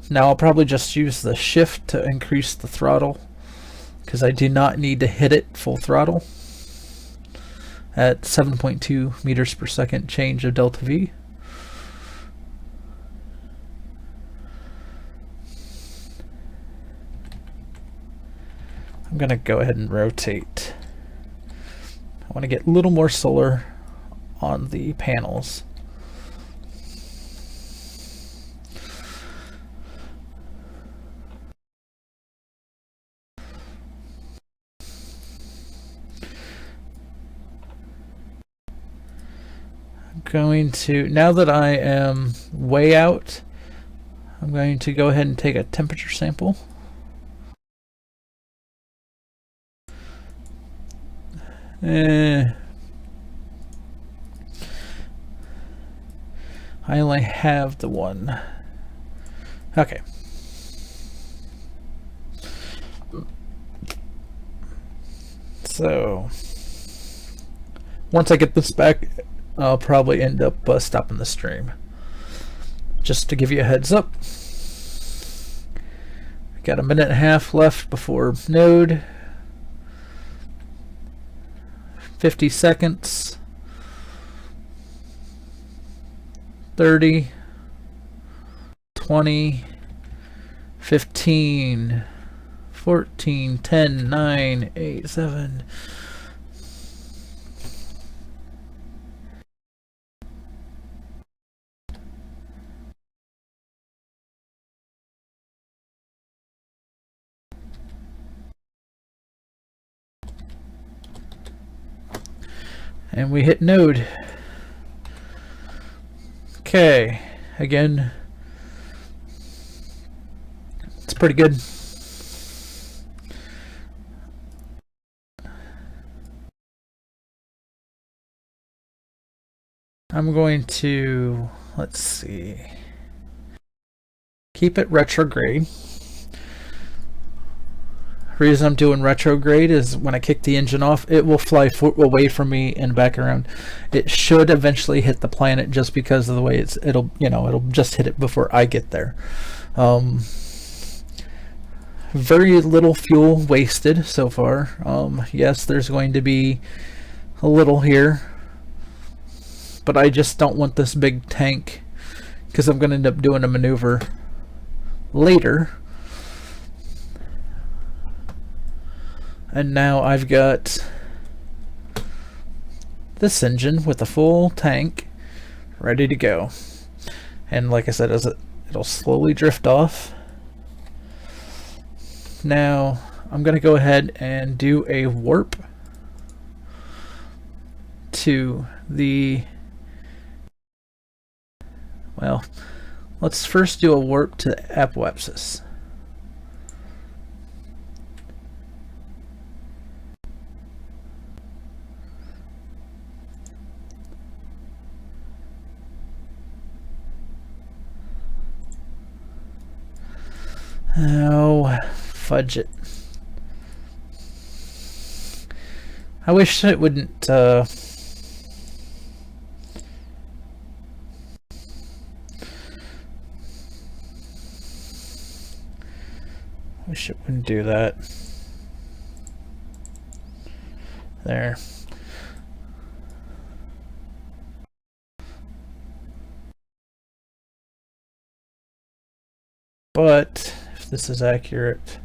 Now I'll probably just use the shift to increase the throttle because I do not need to hit it full throttle at 7.2 meters per second change of delta V. I'm gonna go ahead and rotate. I want to get a little more solar on the panels. I'm going to, now that I am way out, I'm going to go ahead and take a temperature sample. I only have the one. Okay. So once I get this back, I'll probably end up stopping the stream. Just to give you a heads up. Got a minute and a half left before node. 50 seconds. 30, 20, 15, 14, 10, 9, 8, 7. And we hit node. Okay, again, it's pretty good. I'm going to, let's see, keep it retrograde. The reason I'm doing retrograde is when I kick the engine off, it will fly away from me and back around. It should eventually hit the planet just because of the way it'll just hit it before I get there. Very little fuel wasted so far. Yes, there's going to be a little here, but I just don't want this big tank because I'm going to end up doing a maneuver later. And now I've got this engine with a full tank ready to go. And like I said, it'll slowly drift off. Now I'm going to go ahead and do a warp to the, well, let's first do a warp to apoapsis. Oh, fudge it. I wish it wouldn't, I wish it wouldn't do that. There. But if this is accurate,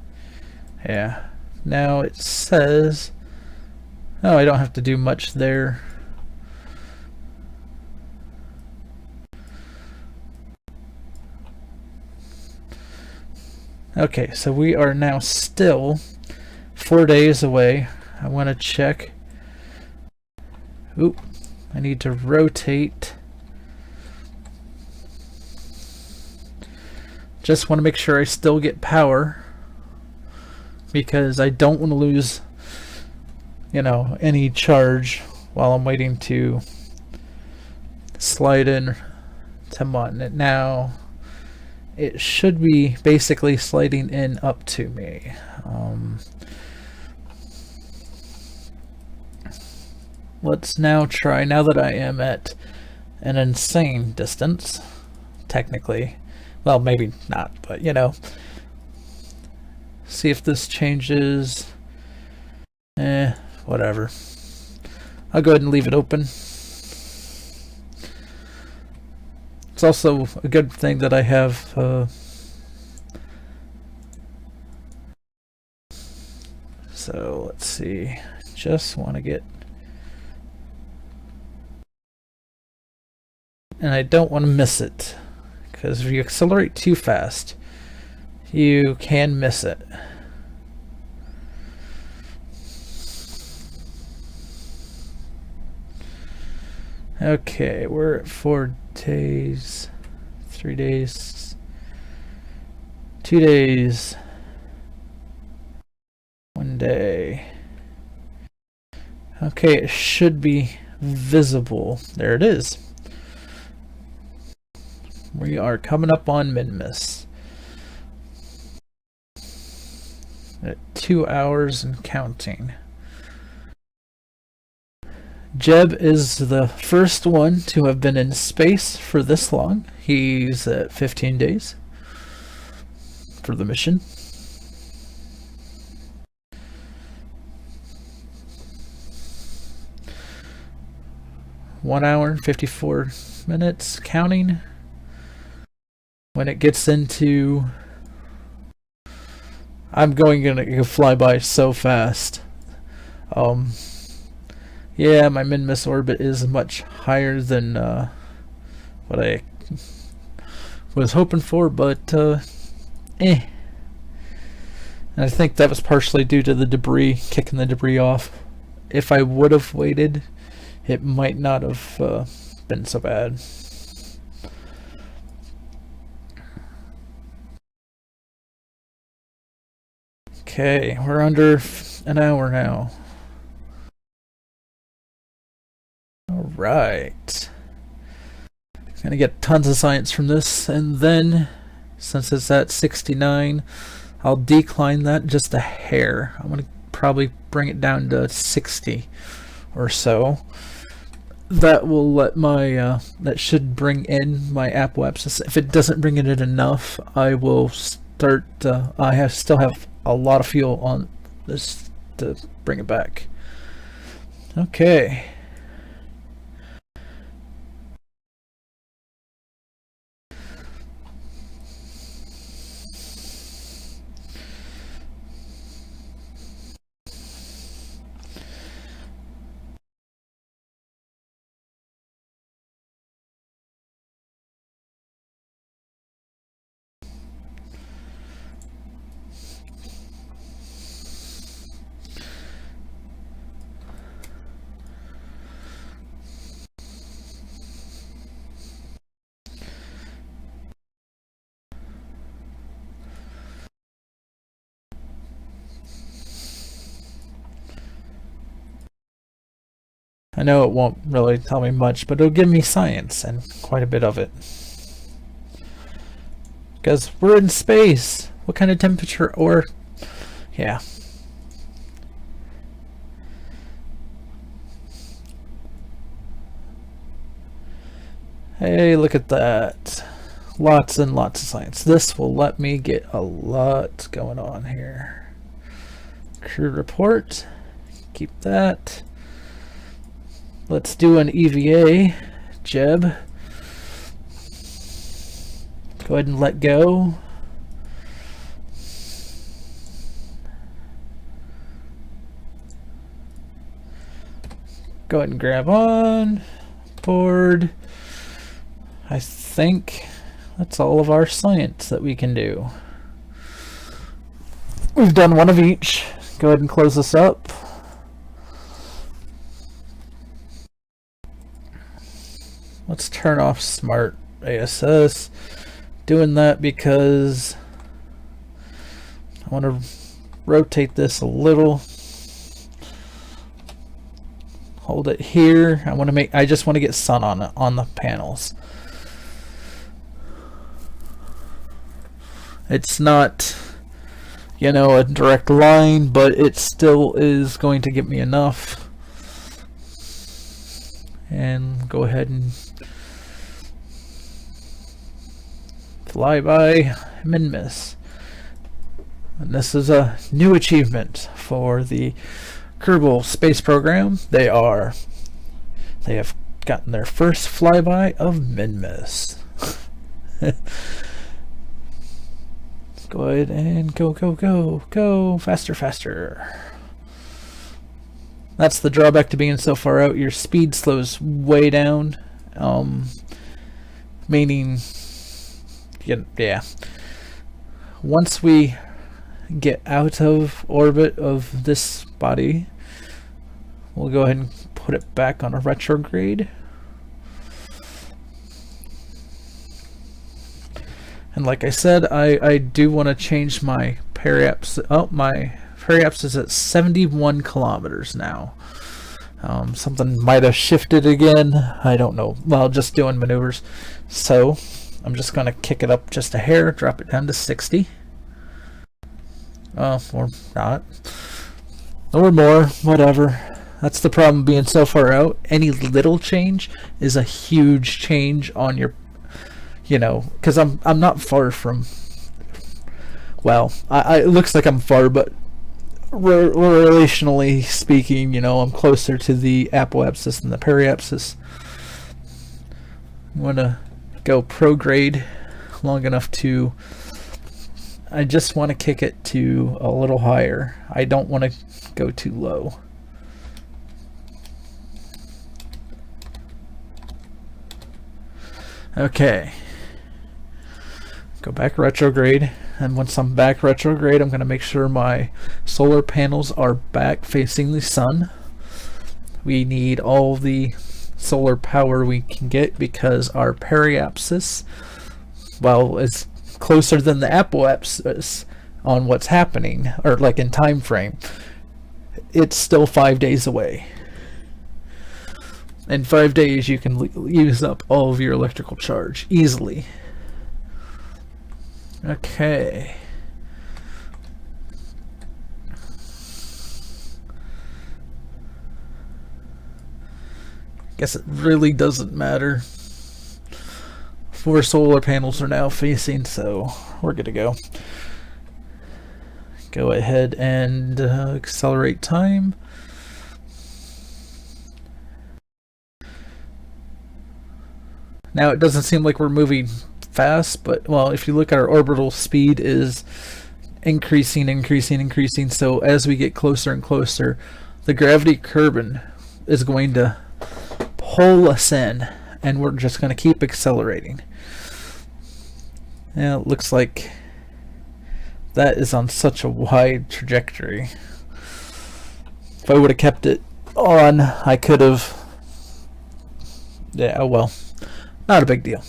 yeah. Now it says, oh, I don't have to do much there. Okay, so we are now still 4 days away. I want to check. Oop, I need to rotate Just want to make sure I still get power, because I don't want to lose, you know, any charge while I'm waiting to slide in to mod it. Now it should be basically sliding in up to me. Let's now try, now that I am at an insane distance, technically. Well, maybe not, but you know. See if this changes. Whatever. I'll go ahead and leave it open. It's also a good thing that I have so let's see. Just want to get, and I don't want to miss it, because if you accelerate too fast, you can miss it. Okay, we're at 4 days, 3 days, 2 days, 1 day. Okay, it should be visible. There it is. We are coming up on min-miss. At 2 hours and counting. Jeb is the first one to have been in space for this long. He's at 15 days for the mission. One hour and 54 minutes counting. When it gets into, I'm gonna fly by so fast. Yeah, my min-miss orbit is much higher than what I was hoping for, but And I think that was partially due to the debris, kicking the debris off. If I would have waited, it might not have been so bad. Okay, we're under an hour now. Alright. Gonna get tons of science from this, and then, since it's at 69, I'll decline that just a hair. I'm gonna probably bring it down to 60 or so. That will let my, that should bring in my apoapsis. If it doesn't bring in it enough, I will start, I still have a lot of fuel on this to bring it back. Okay. I know it won't really tell me much, but it'll give me science, and quite a bit of it. Because we're in space. What kind of temperature, or... yeah. Hey, look at that. Lots and lots of science. This will let me get a lot going on here. Crew report. Keep that. Let's do an EVA, Jeb. Go ahead and let go. Go ahead and grab on. Board. I think that's all of our science that we can do. We've done one of each. Go ahead and close this up. Let's turn off Smart ASS, doing that because I want to rotate this a little. Hold it here. I just want to get sun on it, on the panels. It's not, you know, a direct line, but it still is going to give me enough. And go ahead and fly by min-miss. And this is a new achievement for the Kerbal Space Program. They have gotten their first flyby of min-miss. Go ahead and go faster, faster. That's the drawback to being so far out. Your speed slows way down, meaning, yeah. Once we get out of orbit of this body, we'll go ahead and put it back on a retrograde. And like I said, I do want to change my periapsis. Oh, my periapsis is at 71 kilometers now. Something might have shifted again. I don't know. Well, just doing maneuvers. So I'm just going to kick it up just a hair, drop it down to 60. Or not. Or more, whatever. That's the problem being so far out. Any little change is a huge change on your, you know, because I'm not far from, well, it looks like I'm far, but relationally speaking, you know, I'm closer to the apoapsis than the periapsis. I'm going to go prograde long enough to, I just want to kick it to a little higher. I don't want to go too low. Okay. Go back retrograde, and once I'm back retrograde, I'm going to make sure my solar panels are back facing the sun. We need all the solar power we can get because our periapsis, well, is closer than the apoapsis on what's happening, or like in time frame. It's still 5 days away. In 5 days, you can use up all of your electrical charge easily. Okay. Guess it really doesn't matter. 4 solar panels are now facing, so we're good to go. Go ahead and accelerate time. Now it doesn't seem like we're moving fast, but well, if you look at our orbital speed is increasing, so as we get closer and closer, the gravity Kerbin is going to pull us in, and we're just going to keep accelerating. Yeah, it looks like that is on such a wide trajectory. If I would have kept it on, I could have, yeah, oh well, not a big deal.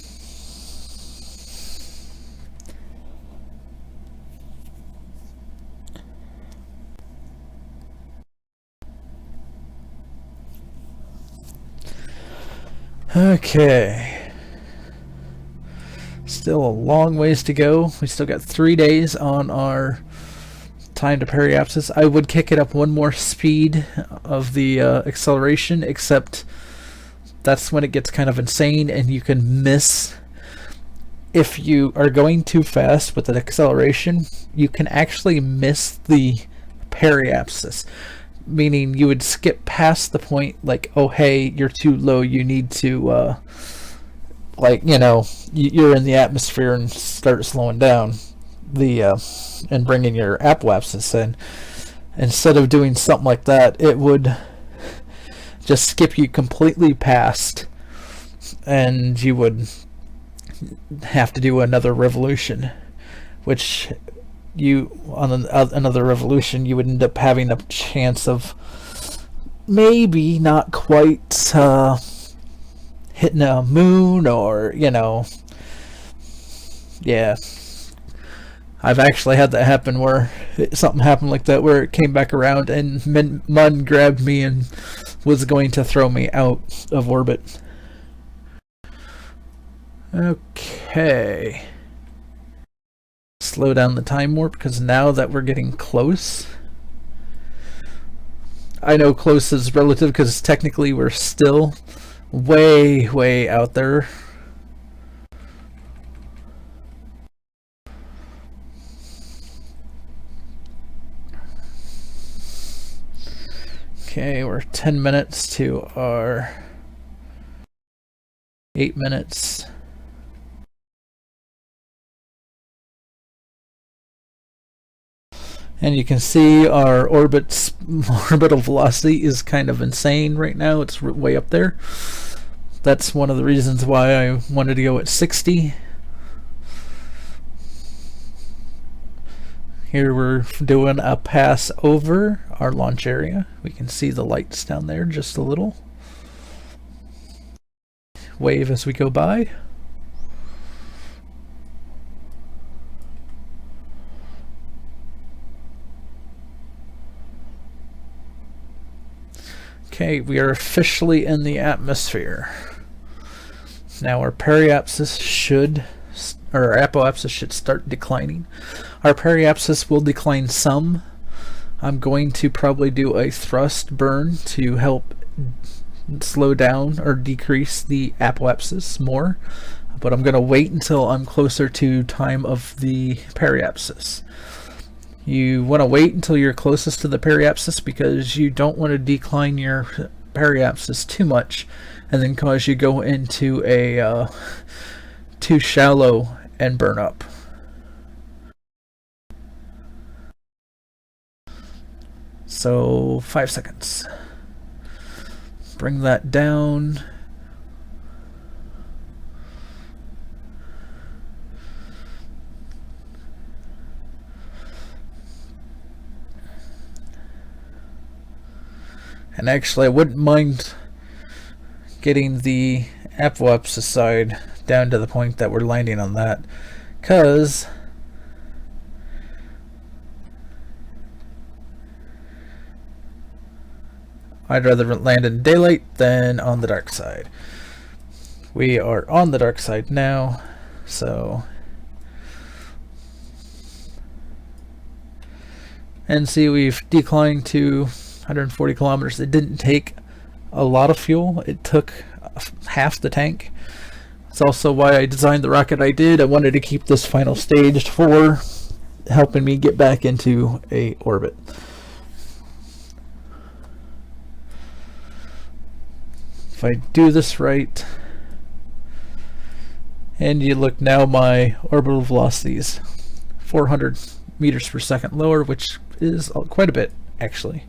Okay, still a long ways to go. We still got 3 days on our time to periapsis. I would kick it up one more speed of the acceleration, except that's when it gets kind of insane and you can miss. If you are going too fast with an acceleration, you can actually miss the periapsis. Meaning you would skip past the point, like, oh hey, you're too low, you need to like, you know, you're in the atmosphere, and start slowing down the and bringing your apoapsis in. Instead of doing something like that, it would just skip you completely past, and you would have to do another revolution, which you, on another revolution, you would end up having a chance of maybe not quite hitting a moon, or, you know, Yeah. I've actually had that happen where something happened like that where it came back around and Mun grabbed me and was going to throw me out of orbit. Okay. Slow down the time warp because now that we're getting close, I know close is relative because technically we're still way out there. Okay, we're 10 minutes to our 8 minutes. And you can see our orbital velocity is kind of insane right now. It's way up there. That's one of the reasons why I wanted to go at 60. Here we're doing a pass over our launch area. We can see the lights down there just a little. Wave as we go by. Okay, we are officially in the atmosphere. Now our periapsis should, or our apoapsis should start declining. Our periapsis will decline some. I'm going to probably do a thrust burn to help slow down or decrease the apoapsis more, but I'm going to wait until I'm closer to time of the periapsis. You want to wait until you're closest to the periapsis because you don't want to decline your periapsis too much and then cause you go into a too shallow and burn up. So 5 seconds. Bring that down. And actually I wouldn't mind getting the apoapsis side down to the point that we're landing on that, because I'd rather land in daylight than on the dark side. We are on the dark side now, so and see we've declined to 140 kilometers. It didn't take a lot of fuel. It took half the tank. It's also why I designed the rocket I did. I wanted to keep this final stage for helping me get back into a orbit. If I do this right, and you look now, my orbital velocity is 400 meters per second lower, which is quite a bit actually.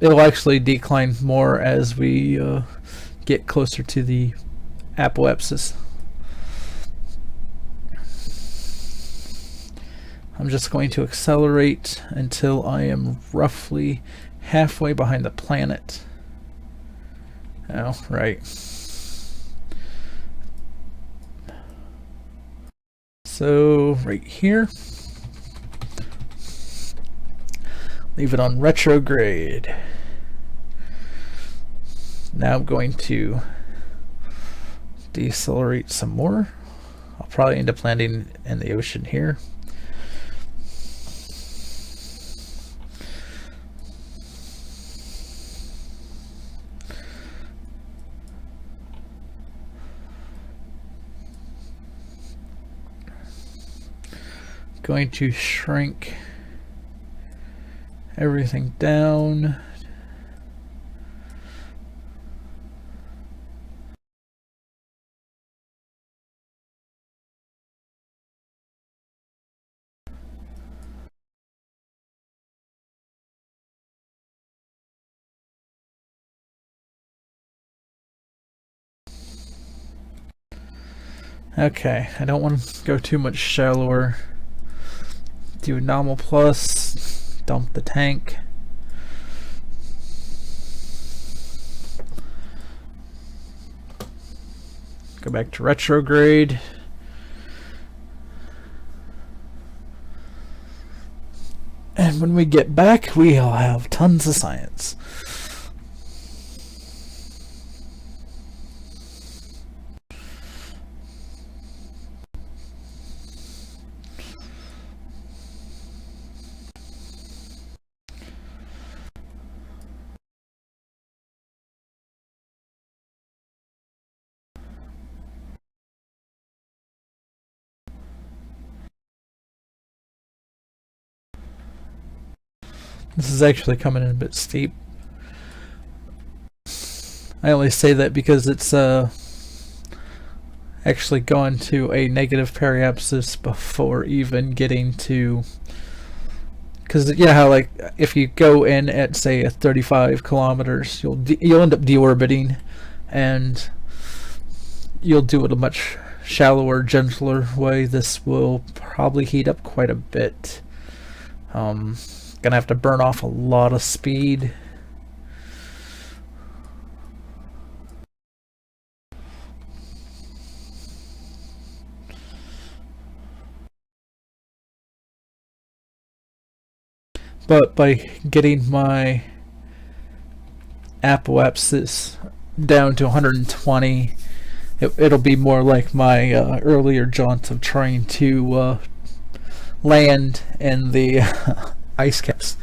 It'll actually decline more as we get closer to the apoapsis. I'm just going to accelerate until I am roughly halfway behind the planet. Oh, right. So right here, leave it on retrograde. Now I'm going to decelerate some more. I'll probably end up landing in the ocean here. Going to shrink everything down. Okay, I don't want to go too much shallower. Do normal plus, dump the tank. Go back to retrograde. And when we get back, we'll have tons of science. This is actually coming in a bit steep. I only say that because it's actually gone to a negative periapsis before even getting to, because you know how like if you go in at say 35 kilometers, you'll end up deorbiting, and you'll do it a much shallower, gentler way. This will probably heat up quite a bit. Gonna have to burn off a lot of speed. But by getting my apoapsis down to 120, it'll be more like my earlier jaunts of trying to land in the ice caps.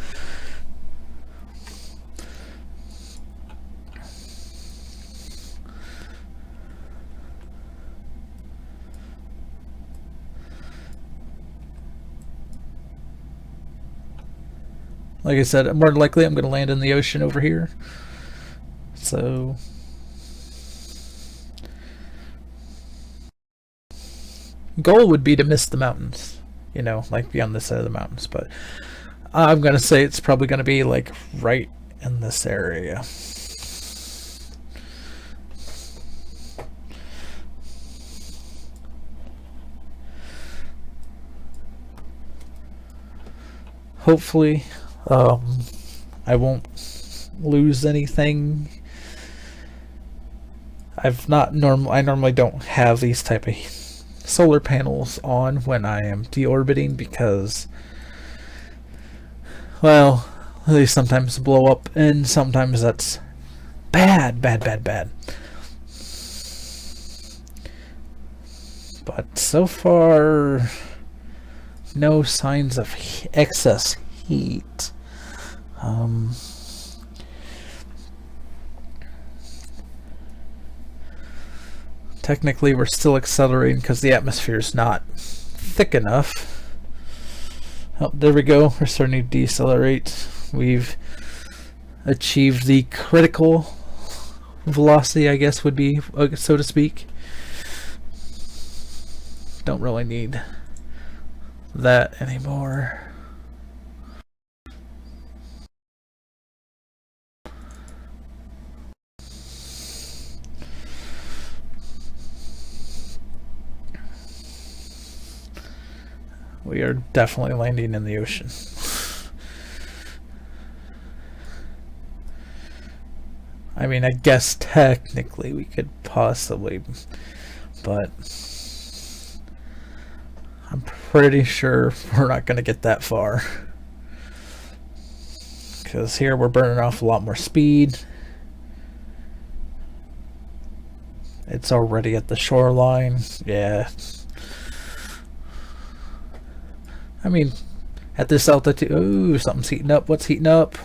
Like I said, more likely I'm going to land in the ocean over here. So goal would be to miss the mountains, you know, like be on this side of the mountains, but I'm going to say it's probably going to be like right in this area. Hopefully I won't lose anything. I normally don't have these type of solar panels on when I am deorbiting because, well, they sometimes blow up and sometimes that's bad. But so far, no signs of excess heat. Technically we're still accelerating because the atmosphere is not thick enough. Oh, there we go. We're starting to decelerate. We've achieved the critical velocity, I guess would be, so to speak. Don't really need that anymore. We are definitely landing in the ocean. I mean, I guess technically we could possibly, but I'm pretty sure we're not going to get that far. Because here we're burning off a lot more speed. It's already at the shoreline. Yeah. I mean, at this altitude, ooh, something's heating up. What's heating up?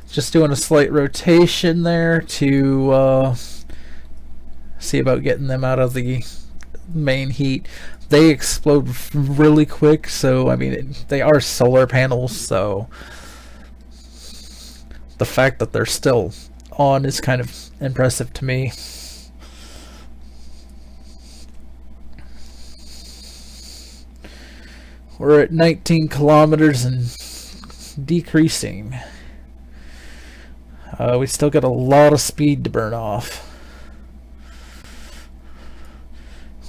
Just doing a slight rotation there to see about getting them out of the main heat. They explode really quick, so I mean, they are solar panels, so the fact that they're still on is kind of impressive to me. We're at 19 kilometers and decreasing. We still got a lot of speed to burn off.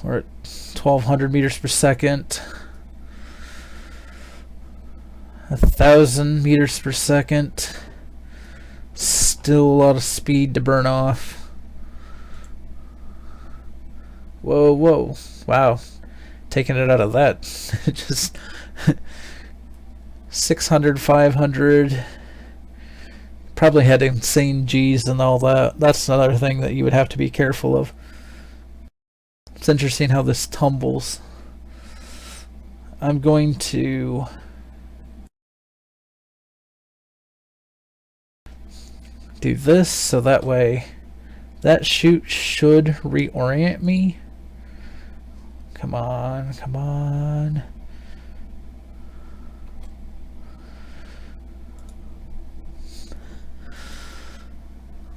We're at 1200 meters per second. 1000 meters per second. Still a lot of speed to burn off. Whoa, whoa. Wow. Taking it out of that. Just 600, 500. Probably had insane G's and all that. That's another thing that you would have to be careful of. It's interesting how this tumbles. I'm going to do this so that way that chute should reorient me. Come on, come on.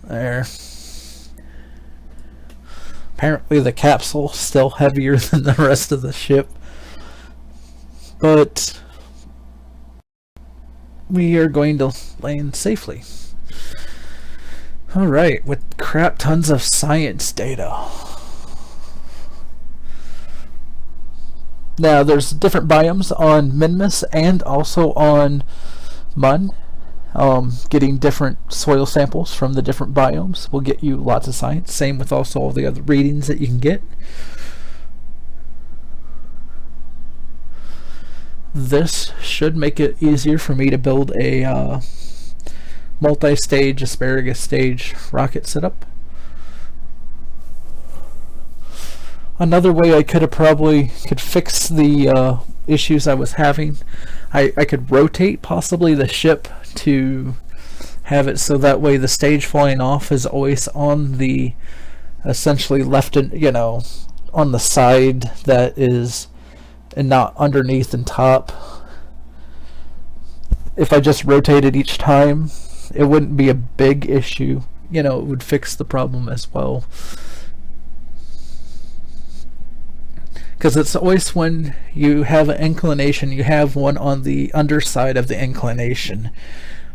There. Apparently the capsule's still heavier than the rest of the ship, but we are going to land safely. Alright, with crap tons of science data. Now there's different biomes on Minmus and also on Mun. Getting different soil samples from the different biomes will get you lots of science. Same with also all the other readings that you can get. This should make it easier for me to build a multi-stage asparagus stage rocket setup. Another way I could fix the issues I was having, I could rotate possibly the ship to have it so that way the stage flying off is always on the essentially left and on the side that is and not underneath and top. If I just rotated each time, it wouldn't be a big issue. It would fix the problem as well. Because it's always when you have an inclination, you have one on the underside of the inclination.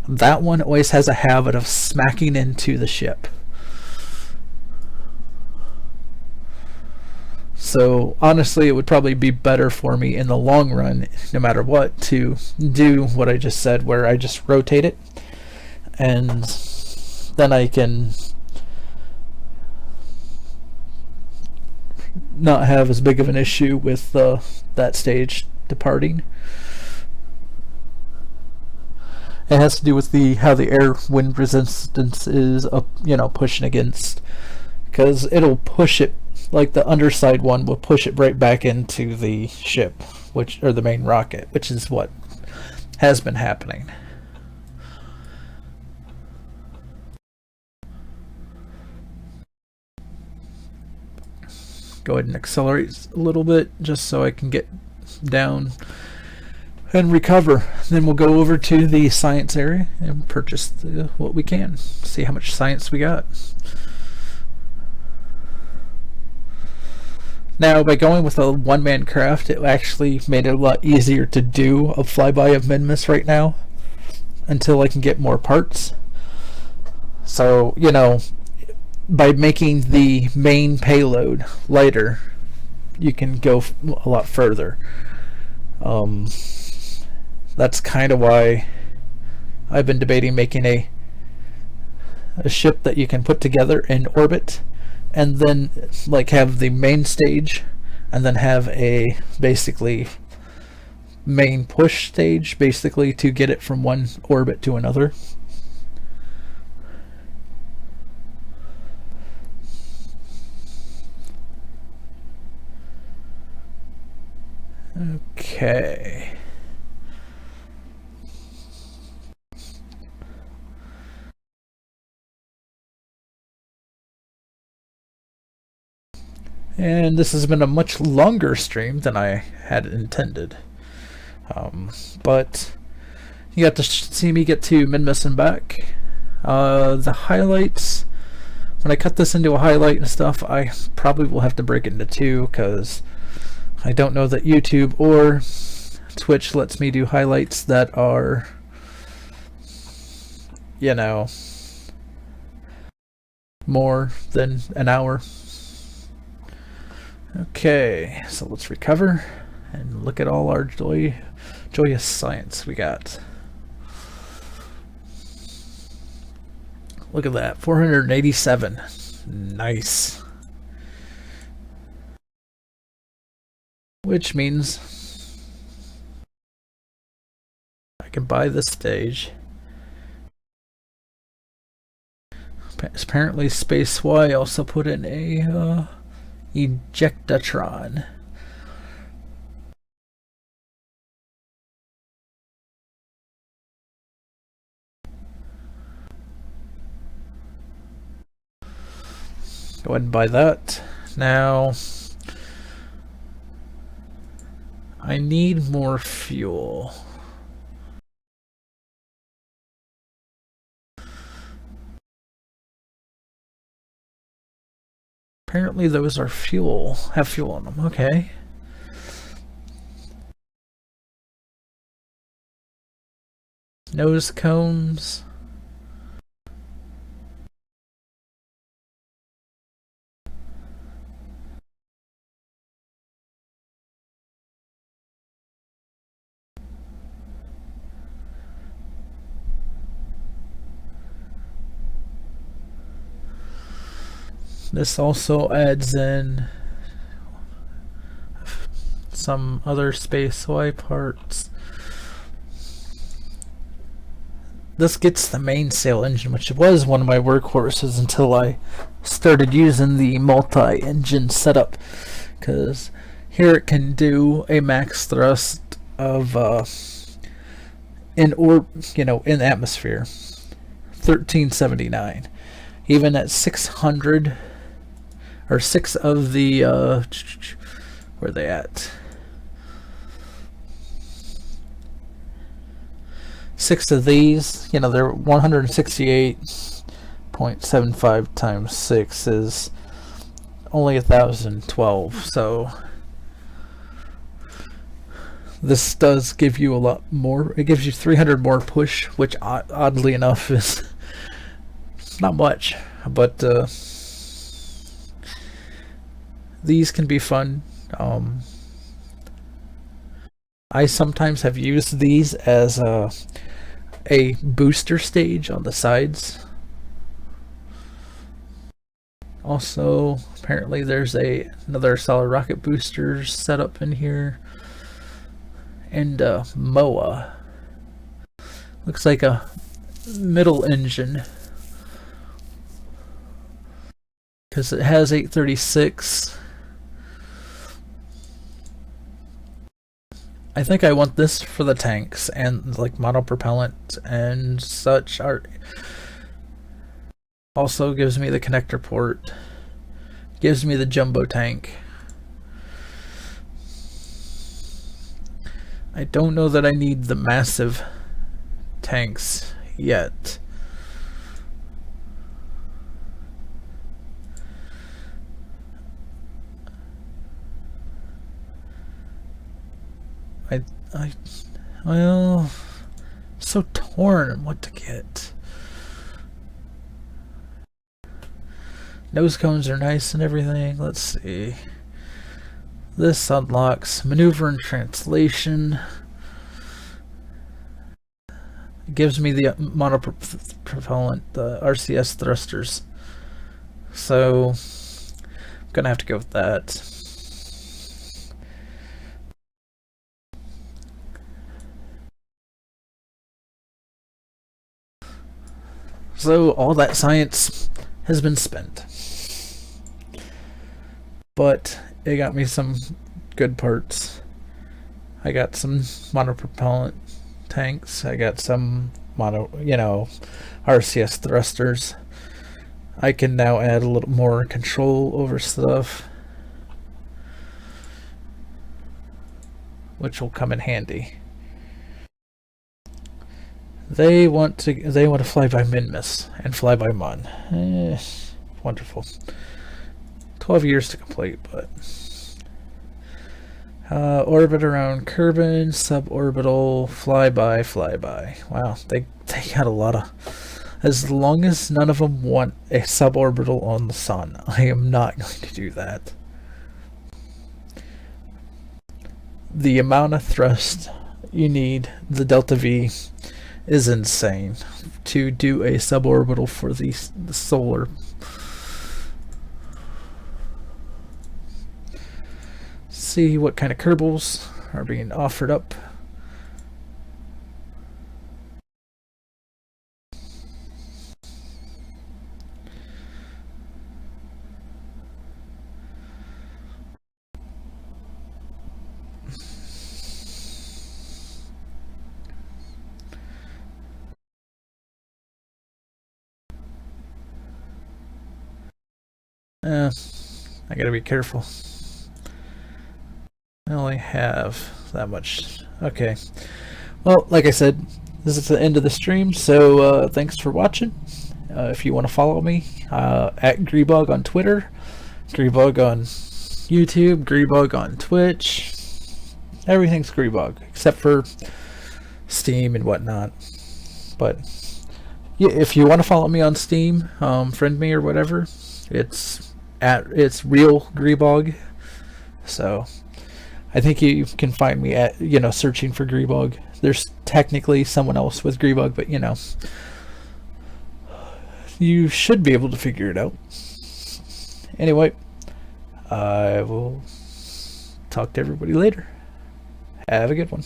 That one always has a habit of smacking into the ship. So honestly, it would probably be better for me in the long run, no matter what, to do what I just said, where I just rotate it, and then I can not have as big of an issue with that stage departing. It has to do with how the air wind resistance is up, pushing against, because it'll push it, like the underside one will push it right back into the ship, or the main rocket, which is what has been happening. Go ahead and accelerate a little bit just so I can get down and recover. Then we'll go over to the science area and purchase what we can. See how much science we got. Now, by going with a one-man craft, it actually made it a lot easier to do a flyby of Minmus right now until I can get more parts. So, by making the main payload lighter, you can go a lot further. That's kind of why I've been debating making a ship that you can put together in orbit, and then have the main stage, and then have a basically main push stage basically to get it from one orbit to another. Okay. And this has been a much longer stream than I had intended. But you got to see me get to Minmus and back. The highlights, when I cut this into a highlight and stuff, I probably will have to break it into two, because I don't know that YouTube or Twitch lets me do highlights that are, more than an hour. Okay, so let's recover and look at all our joyous science we got. Look at that, 487. Nice. Which means I can buy this stage. Apparently Space Y also put in a ejectatron. Go ahead and buy that. Now I need more fuel. Apparently those are fuel, have fuel in them, okay. Nose cones. This also adds in some other Space Y parts. This gets the mainsail engine, which was one of my workhorses until I started using the multi-engine setup, because here it can do a max thrust of in atmosphere 1379, even at 600 or 6 of the where are they at? 6 of these, they're 168.75 times 6 is only 1012. So this does give you a lot more. It gives you 300 more push, which oddly enough is not much, but these can be fun. I sometimes have used these as a booster stage on the sides. Also, apparently there's another solid rocket booster setup in here, and MOA. Looks like a middle engine, because it has 836. I think I want this for the tanks and like monopropellant and such. Also gives me the connector port, gives me the jumbo tank. I don't know that I need the massive tanks yet. Well, so torn on what to get. Nose cones are nice and everything. Let's see. This unlocks maneuver and translation. It gives me the monopropellant, the RCS thrusters. So I'm gonna have to go with that. So all that science has been spent, but it got me some good parts. I got some monopropellant tanks. I got some RCS thrusters. I can now add a little more control over stuff, which will come in handy. They want to fly by Minmus and fly by Mun. Wonderful. 12 years to complete, but orbit around Kerbin, suborbital, flyby. Wow, they got a lot of. As long as none of them want a suborbital on the sun, I am not going to do that. The amount of thrust you need, the delta V, is insane to do a suborbital for the solar. See what kind of Kerbals are being offered up. I gotta be careful. I only have that much. Okay. Well, like I said, this is the end of the stream, so thanks for watching. If you want to follow me, at Greebug on Twitter, Greebug on YouTube, Greebug on Twitch. Everything's Greebug, except for Steam and whatnot. But yeah, if you want to follow me on Steam, friend me or whatever, it's real Greebug. So I think you can find me at, searching for Greebug. There's technically someone else with Greebug, but you should be able to figure it out. Anyway, I will talk to everybody later. Have a good one.